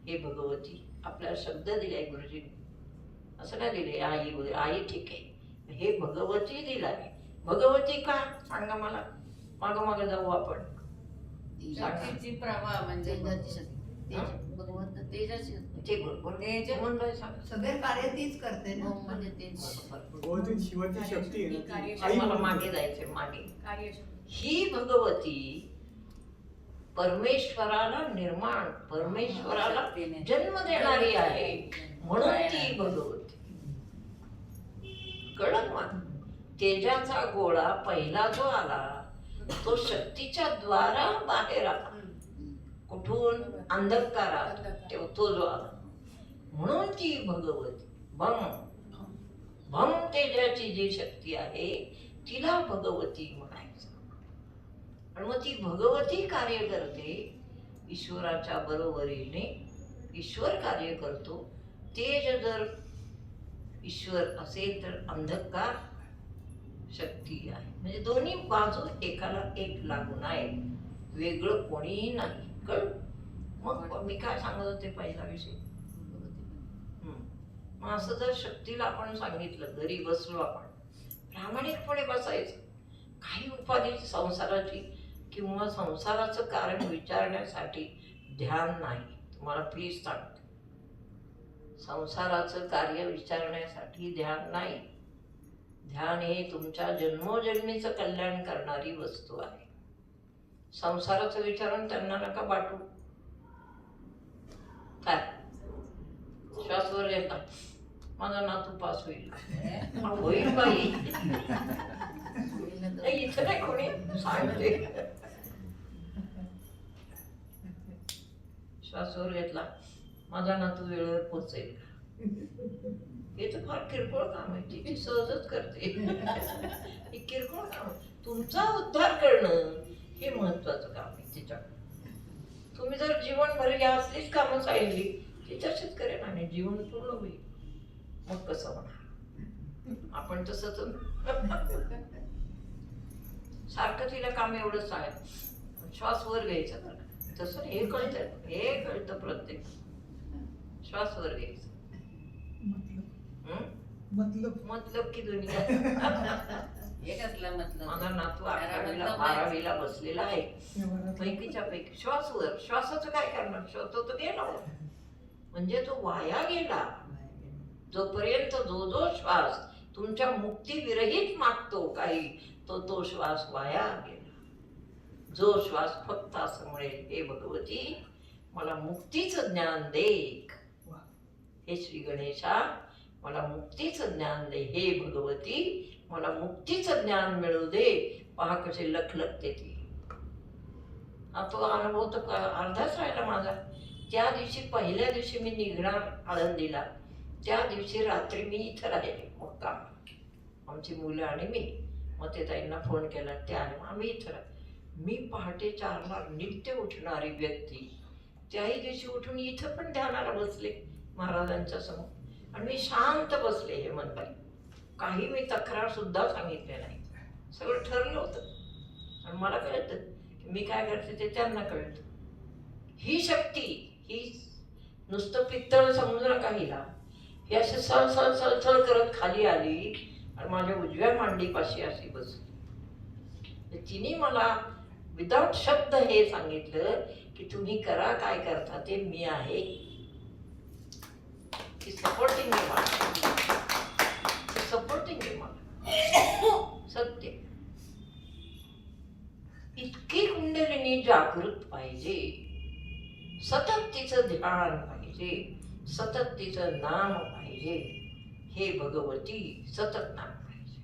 हे भगवती आपल्याला शब्द दिलाय गुरुजींनी, असं नाही दिले आई वगैरे, आई ठीक आहे, हे भगवती दिलाय. भगवती का सांगा मला, मागं मागं जाऊ आपण. शक्तीची प्रभा म्हणजे भगवंत तेजाची ते बरोबर म्हणलंय, सांग. सगळे कार्य तीच करते ना, म्हणजे तेच भगवती शिवाची शक्ती आहे ना ती. आई मला मागे जायचे, मागे. ही भगवती परमेश्वराला निर्माण, परमेश्वराला जन्म देणारी आहे, म्हणून ती भगवती. कळत मान. तेजाचा गोळा पहिला जो आला तो शक्तीच्या द्वारा बाहेर आला. कुठून? अंधकारात. तेव्हा तो जो आला, म्हणून ती भगवती. भम तेजाची जी शक्ती आहे तिला भगवती म्हणायचं. आणि मग ती भगवती कार्य करते ईश्वराच्या बरोबरीने. ईश्वर कार्य करतो. तेज जर ईश्वर असेल तर अंधकार शक्ती आहे. म्हणजे दोन्ही बाजू एकाला एक लागून आहे, वेगळं कोणीही नाही. कळ. मग मी काय सांगत होते पहिला विषय. मग असं जर शक्तीला आपण सांगितलं, घरी बसलो आपण, प्रामाणिकपणे बसायचं. काही उपाधी संसाराची किंवा संसाराचं कारण विचारण्यासाठी ध्यान नाही. तुम्हाला प्लीज सांगते, संसाराचं कार्य विचारण्यासाठी ध्यान नाही. ध्यान हे तुमच्या जन्मोजन्मीचं कल्याण करणारी वस्तू आहे. संसाराचं विचारून त्यांना नका पाठवू. काय श्वासवर येता, माझा नातू पास होईल, होईल बाई, इथं नाही कोणी सांगते. श्वासवर घेतला, माझा नातू वेळेवर पोहोचेल. हे तर फार किरकोळ काम आहे, ती सहजच करते. हे किरकोळ काम. तुमचा उद्धार करणं हे महत्वाचं काम आहे तिच्या. तुम्ही जर जीवनभर या असलीच कामं सांगितली ती तशीच करेन आणि जीवन पूर्ण होईल. मग कसं होणार? आपण तसंच सारखं तिला काम एवढंच सांगायचं, श्वास वर घ्यायचा. तसं हे कळतं, हे कळतं प्रत्येक. श्वास वर घ्यायचा. मतलब की दुनिया. हे कसलं मतलब? माझा नातू 11वीला 12वीला बसलेला आहे, पैकीच्या पैकी. श्वासवर, श्वासाचं काय करणार? श्वास तो गेला, म्हणजे तो वाया गेला. जोपर्यंत जो जो श्वास तुमच्या मुक्तीविरहित मागतो काही, तो श्वास वाया गेला. जो श्वास फक्त असं म्हणेल, हे भगवती मला मुक्तीचं ज्ञान दे, हे श्री गणेशा मला मुक्तीचं ज्ञान दे, हे भगवती मला मुक्तीचं ज्ञान मिळू दे. पहा कसे लखलखते ती. तो अनुभव तर अर्धाच राहिला माझा. त्या दिवशी पहिल्या दिवशी मी निघणार आळंदीला, त्या दिवशी रात्री मी इथं राहिले मुक्काम, आमची मुलं आणि मी. मग ते ताईंना फोन केला, ते आले, मग आम्ही इथं राहिले. मी पहाटे 4ला नित्य उठणारी व्यक्ती त्याही दिवशी उठून इथं पण ध्यानाला बसले महाराजांच्या समोर, आणि मी शांत बसले. हे म्हणताय काही मी तक्रार सुद्धा सांगितले नाही, सगळं ठरलं होतं. आणि मला कळतं की मी काय करते ते त्यांना कळतं. ही शक्ती ही नुसतं पित्तळ समजू नका हिला. ही अशी सळसळ करत खाली आली आणि माझ्या उजव्या मांडीपाशी अशी बसली. तिने मला विदाउट शब्द हे सांगितलं की तुम्ही करा, काय करता ते मी आहे. ती सपोर्टिंग आहे मला, ती सपोर्टिंग आहे मला. सत्य इतकी कुंडलिनी जागृत पाहिजे, सतत तिचं ध्यान पाहिजे, सतत तिचं नाम पाहिजे. हे भगवती सतत नाम पाहिजे.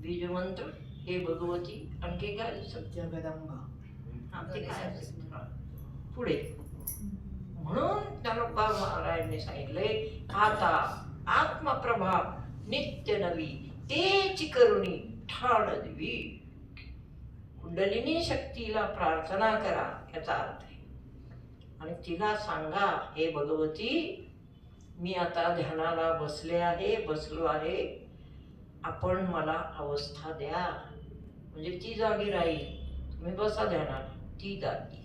बीजमंत्र हे भगवती. आणखी काय जगदंबा. ते काय पुढे. म्हणून ज्ञानोबा महाराजांनी सांगितलंय, आता आत्मप्रभाव नित्य नवी तेची करुणी ठाण देवी. कुंडलिनी शक्तीला प्रार्थना करा याचा अर्थ आहे. आणि तिला सांगा, हे भगवती मी आता ध्यानाला बसलो आहे, आपण मला अवस्था द्या. म्हणजे ती जागी राहील, तुम्ही बसा ध्यानाला, ती जागी.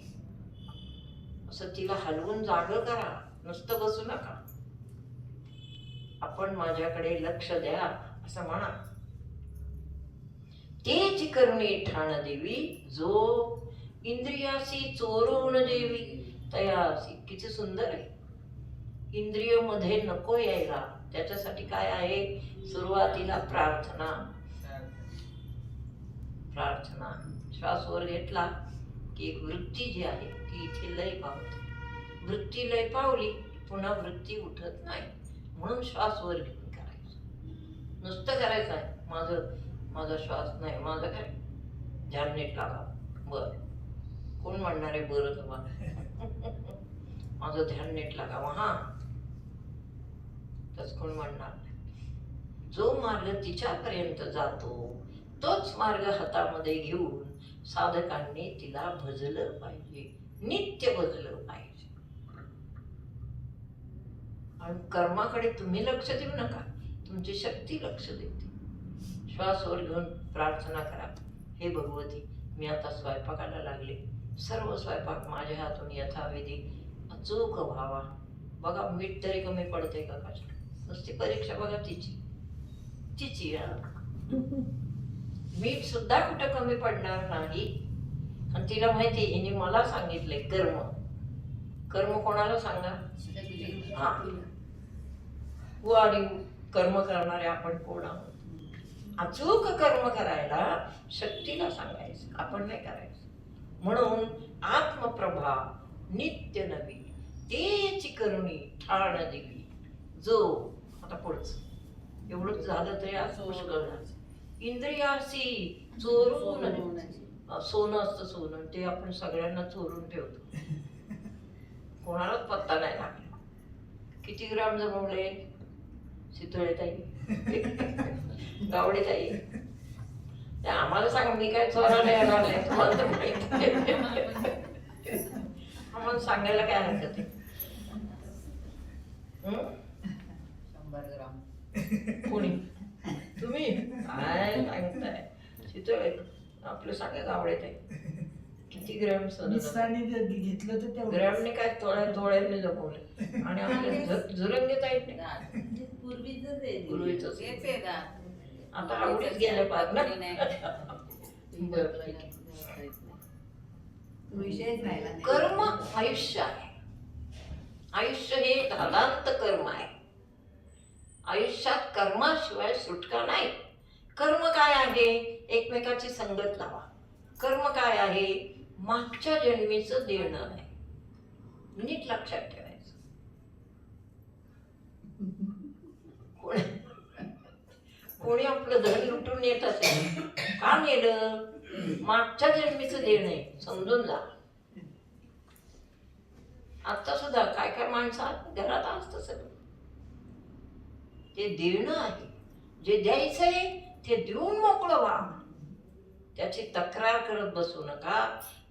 असं तिला हलवून जागं करा, नुसतं बसू नका. आपण माझ्याकडे लक्ष द्या असं म्हणा. तेची करुणी ठाण देवी, जो इंद्रियासी चोरून देवी तयासी. किती सुंदर आहे. इंद्रिय मध्ये नको यायला, त्याच्यासाठी काय आहे, सुरुवातीला प्रार्थना. प्रार्थना. श्वास वर घेतला की एक वृत्ती जी आहे ती इथे लय पावते. वृत्ती लय पावली पुन्हा वृत्ती उठत नाही. म्हणून श्वास वर घेऊन करायचं. नुसतं करायचं आहे, माझा श्वास नाही, माझं काय ध्यान नीट लागा. बर कोण म्हणणार आहे बरं तुम्हाला? माझं ध्यान नीट लागावं. हा तस कोण म्हणणार नाही. जो मार्ग तिच्यापर्यंत जातो तोच मार्ग हातामध्ये घेऊन साधकांनी तिला भजलं पाहिजे, नित्य भजलं पाहिजे. आणि कर्माकडे तुम्ही लक्ष देऊ नका, तुमची शक्ती लक्ष देते. श्वासवर घेऊन प्रार्थना करा, हे भगवती मी आता स्वयंपाकाला लागले, सर्व स्वयंपाक माझ्या हातून यथाविधी अचूक व्हावा. बघा मीठ तरी कमी पडते का कशा? नुसती परीक्षा बघा तिची. मीठ सुद्धा कुठं कमी पडणार नाही. आणि तिला माहिती हिने मला सांगितले कर्म कोणाला सांगा? हा तू आणि कर्म करणारे आपण कोण आहोत? अचूक कर्म करायला शक्तीला सांगायचं, आपण नाही करायचं. म्हणून आत्मप्रभा नित्य नवी तेची करुणी ठाण देवी. जो आता पुढचं एवढंच झालं तरी आज पुष्कळ झालं. इंद्रियासी चोरून सोनं असतं, सोनं ते आपण सगळ्यांना चोरून ठेवतो, कोणालाच पत्ता नाही लागला. किती ग्राम जमवले? शितोळे ताई, गावडे ताई, आम्हाला सांगा, मी काय चोरायला येणार नाही, तुम्हाला तर माहिती. आम्हाला सांगायला काय हरकत आहे? 100 ग्राम. कोणी? तुम्ही काय सांगताय? शितोळे आपलं सांगा, गावडे ताई किती ग्रॅम सोनं घेतलं तर तेवढं. ग्रॅमने काय तोळ्याने जमवले. आणि आपल्या झुरंगीत आहेत नाही, पूर्वीच तेच आहे ना. आता आवडीच गेलं पार ना. नाही. बरं, ठीक आहे. विषयच राहिला नाही. कर्म आयुष्य आहे आयुष्य हे धादांत कर्म आहे. आयुष्यात कर्माशिवाय सुटका नाही. कर्म काय आहे? एकमेकाची संगत लावा. कर्म काय आहे? मागच्या जन्मीचं देणं आहे. नीट लक्षात ठेवायचं. कोणी आपलं धन लुटून नेत असेल, का नेलं? मागच्या जन्मीचं देणं आहे, समजून जा. आता सुद्धा काय काय माणसं घरात असतं सगळं, ते देणं आहे. जे द्यायचंय ते देऊन मोकळं व्हा. त्याची तक्रार करत बसू नका,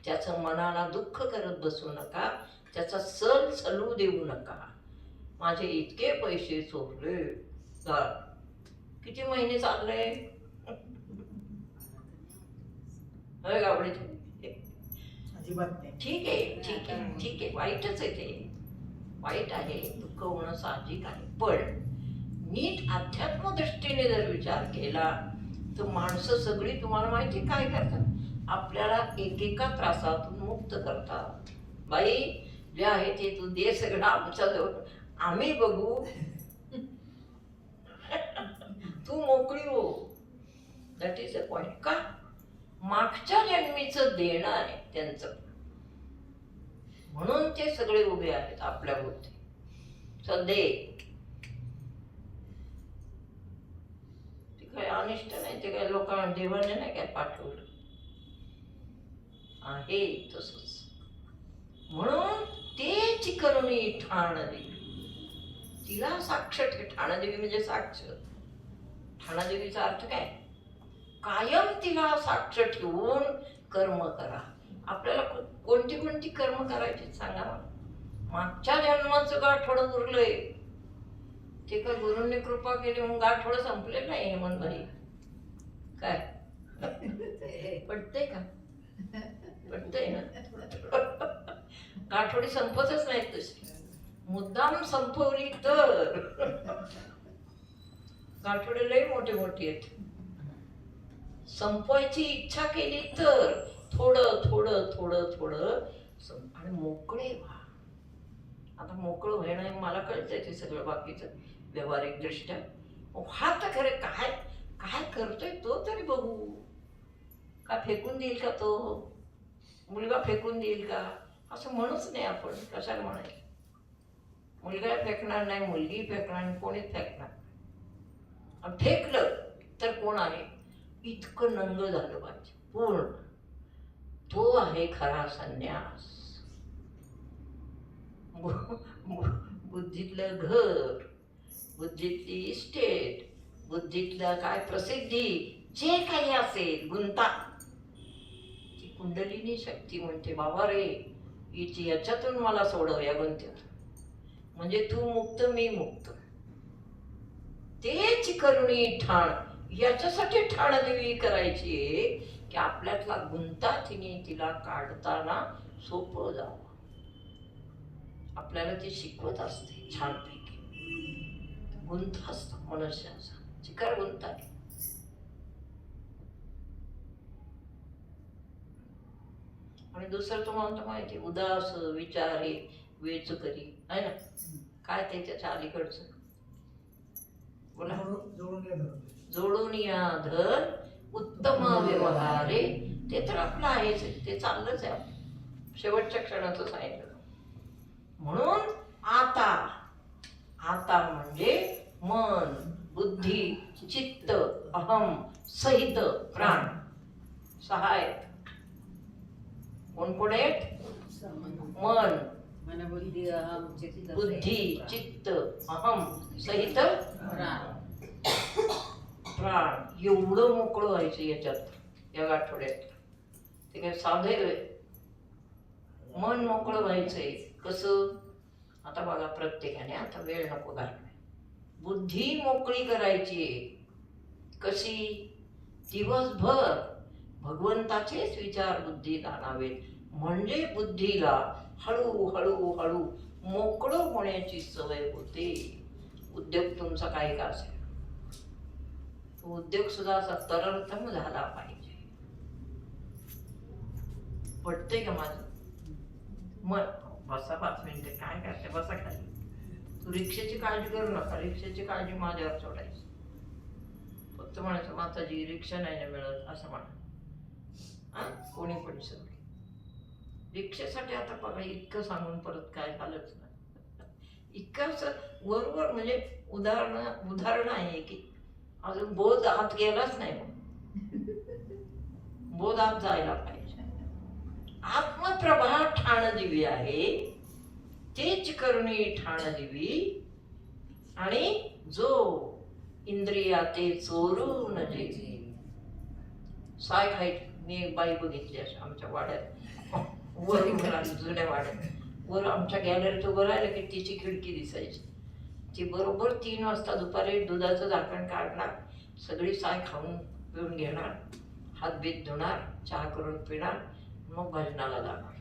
त्याचं मनाला दुःख करत बसू नका, त्याचा सल चलू देऊ नका. माझे इतके पैसे चोरले, किती महिने चालले? होय गावडीचे? अजिबात नाही. ठीक आहे, ठीक आहे, ठीक आहे. वाईटच आहे ते, वाईट आहे, दुःख होणं साहजिक आहे. पण नीट अध्यात्म दृष्टीने जर विचार केला तर माणसं सगळी तुम्हाला माहिती काय करतात? आपल्याला एकेका त्रासातून मुक्त करतात. बाई जे आहे ते तू दे सगळं आमच्या जवळ, आम्ही बघू, तू मोकळी हो. That is a point. का? मागच्या जन्मीचं देणं आहे त्यांचं, म्हणून ते सगळे उभे आहेत आपल्या भोवती. सदे ते काय अनिष्ट नाही, ते काय लोकांना देवाने नाही काय पाठवलं आहे तसंच. म्हणून तेची करुणी ठाणदेवी, तिला साक्ष ठाणदेवी म्हणजे साक्ष. ठाणादेवीचा अर्थ काय? कायम तिला साक्ष ठेवून कर्म करा. आपल्याला कोणती कोणती कर्म करायची सांगा मला. मागच्या जन्माचं गाठोडं उरलंय, ते काय गुरूंनी कृपा केली म्हणून गाठोडं संपले नाही. हेमंतभाई काय पटतंय का? पटतंय ना? गाठोडी संपतच नाहीत तशी. मुद्दाम संपवली तर गाठोडे लय मोठे मोठे आहेत. संपवायची इच्छा केली तर थोडं थोडं थोडं थोडं आणि मोकळे व्हा. आता मोकळं व्हायला मला कळतंय ते सगळं बाकीचं व्यावहारिक दृष्ट्या. हा तर खरं काय काय करतोय तो तरी बघू. का फेकून देईल का तो? मुलगा फेकून देईल का? असं म्हणूच नाही आपण. कशाला म्हणायचं? मुलगा फेकणार नाही, मुलगी फेकणार नाही, कोणीच फेकणार. फेकलं तर कोण आहे? इतकं नंग झालं पाहिजे पूर्ण. तो आहे खरा संन्यास. बुद्धीतलं घर, बुद्धीतली इस्टेट, बुद्धीतलं काय प्रसिद्धी, जे काही असेल गुंता, ती कुंडलिनी शक्ती म्हणते बाबा रे हिची याच्यातून मला सोडव या गुंत्यात. म्हणजे तू मुक्त, मी मुक्त. तेच करुणी ठाण. याच्यासाठी ठाणदेवी करायची आहे की आपल्यातला गुंता तिला काढताना सोपं जावं. आपल्याला ती शिकवत असते छानपैकी. गुंता असतो मनुष्याचा, चिकार गुंता आहे. आणि दुसरं तुम्हाला तर माहिती, उदास विचारे वेच करी आहे ना. काय ते त्याच्या अलीकडचं बोला. जोडून या धर उत्तम व्यवहारे. ते तर आपलं आहेच, ते चाललंच आहे शेवटच्या क्षणाचं सांगितलं. म्हणून आता आता म्हणजे मन, बुद्धी, चित्त, अहम सहित प्राण. सहा आहेत. कोण कोण आहेत? मन, मनबुद्धी अहम चित्त बुद्धी, चित्त, अहम सहित प्राण. एवढं मोकळं व्हायचं याच्यात, या आठवड्यात. ते काय साधे मन मोकळं व्हायचंय. कसं? आता बघा प्रत्येकाने, आता वेळ नको घालवाय, बुद्धी मोकळी करायची. कशी? दिवसभर भगवंताचेच विचार बुद्धीत आणावेत. म्हणजे बुद्धीला हळू हळू हळू मोकळं होण्याची सवय होते. उद्योग तुमचा काही का असेल, तो उद्योग सुद्धा असा तरलतम झाला पाहिजे. पटतंय का माझं? मन बसा 5 मिनिटं, काय करते, बसा खाली. तू रिक्षेची काळजी करू नका, रिक्षेची काळजी माझ्यावर सोडायची. फक्त म्हणायचं माताजी रिक्षा नाही ना मिळत असं म्हणा. हा, कोणी पण सगळी रिक्षेसाठी आता बघा इतकं सांगून परत काय हालच नाही. इतकं असं वरवर म्हणजे उदाहरण आहे की अजून बोध आत गेलाच नाही. मग बोध आत जायला पाहिजे. आत्मप्रभा ठाण दिवी आहे, तेच करुणी ठाण दिवी, आणि जो इंद्रिया ते चोरून जेवी. साय खायची. मी एक बाई बघितली अशी आमच्या वाड्यात, वर आली जुन्या वाड्यात, वर आमच्या गॅलरीत उभं राहिलं की तिची खिडकी दिसायची. ती बरोबर 3 वाजता दुपारी दुधाचं झाकण काढणार, सगळी साय खाऊन पिऊन घेणार, हात बीत धुणार, चहा करून पिणार, मग भजनाला जाणार.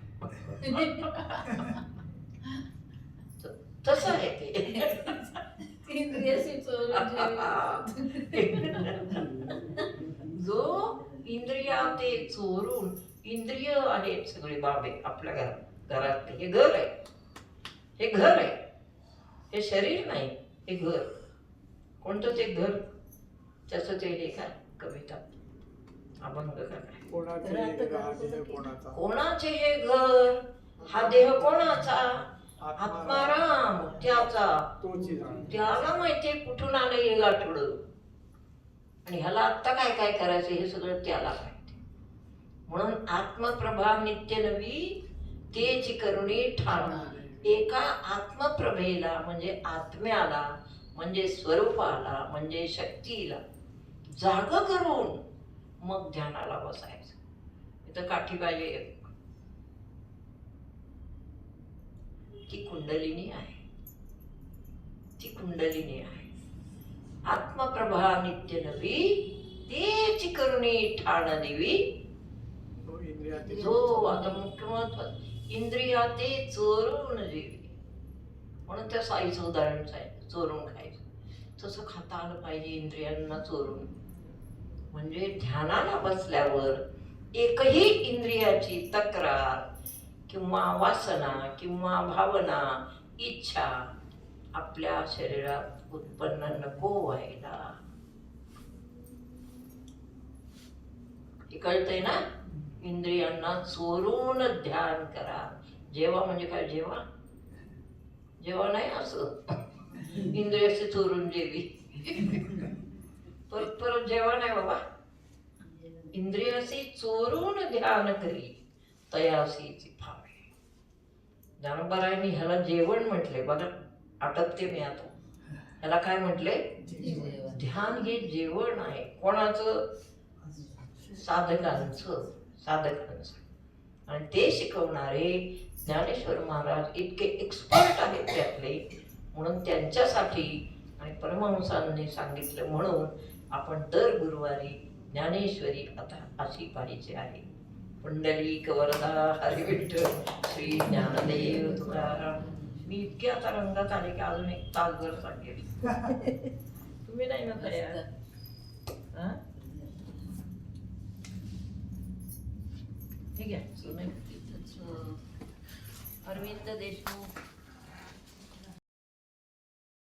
तसं आहे ते. इंद्रियाशी चोरून जो इंद्रिया ते चोरून, इंद्रिय आहेत सगळे बाबे आपल्या घरातले. हे घर आहे, हे घर आहे, हे शरीर नाही, हे घर. कोणतं ते घर, त्याचं ते हे काय कविता अभंग का काय, कोणाचे हे घर, हा देह कोणाचा, आत्माराम त्याचा, त्याला माहितीये कुठून आलं हे गाठोडं, आणि ह्याला आत्ता काय काय करायचं हे सगळं त्याला माहिती. म्हणून आत्मप्रभा नित्य नवी, तेची करुणी ठाण. एका आत्मप्रभेला म्हणजे आत्म्याला, म्हणजे स्वरूपाला, म्हणजे शक्तीला जाग करून मग ध्यानाला बसायचं. इथं काठी पाहिजे एक, ती कुंडलिनी आहे, ती कुंडलिनी आहे. आत्मप्रभा नित्य नवी, तेची करुणी ठाण देवी, जो आता मुख्य महत्वाचं इंद्रिया ते चोरून जेवी. म्हणून त्या साईचं उदाहरण सांगितलं, चोरून खायचं. तसं खाता आलं पाहिजे इंद्रियांना चोरून. म्हणजे ध्यानाला बसल्यावर एकही इंद्रियाची तक्रार किंवा वासना किंवा भावना, इच्छा आपल्या शरीरात उत्पन्न नको व्हायला. हे कळतंय ना? इंद्रियांना चोरून ध्यान करा. जेव्हा म्हणजे काय, जेव्हा जेव्हा नाही असं इंद्रियाचे चोरून जेवी. परत परत जेव्हा नाही बाबा, इंद्रियाशी चोरून ध्यान करी, तयासीची फावे. ज्ञानोबारायांनी ह्याला जेवण म्हटले बघा, आटपते मी आता. ह्याला काय म्हटले? ध्यान हे जेवण आहे. कोणाचं? साधकांचं. आणि ते शिकवणारे ज्ञानेश्वर महाराज इतके एक्सपर्ट आहेत त्यातले, म्हणून त्यांच्यासाठी आणि परमहंसांनी सांगितलं म्हणून आपण दर गुरुवारी ज्ञानेश्वरी आता अशी पाहिजे आहे. पुंडलिक वरदा हरी विठ्ठल श्री ज्ञानदेव तुकाराम. मी इतके आता रंगात आले की अजून 1 तासभर सांगेल. तुम्ही नाही ना तयार? हा, ठीक आहे. अरविंद देशमुख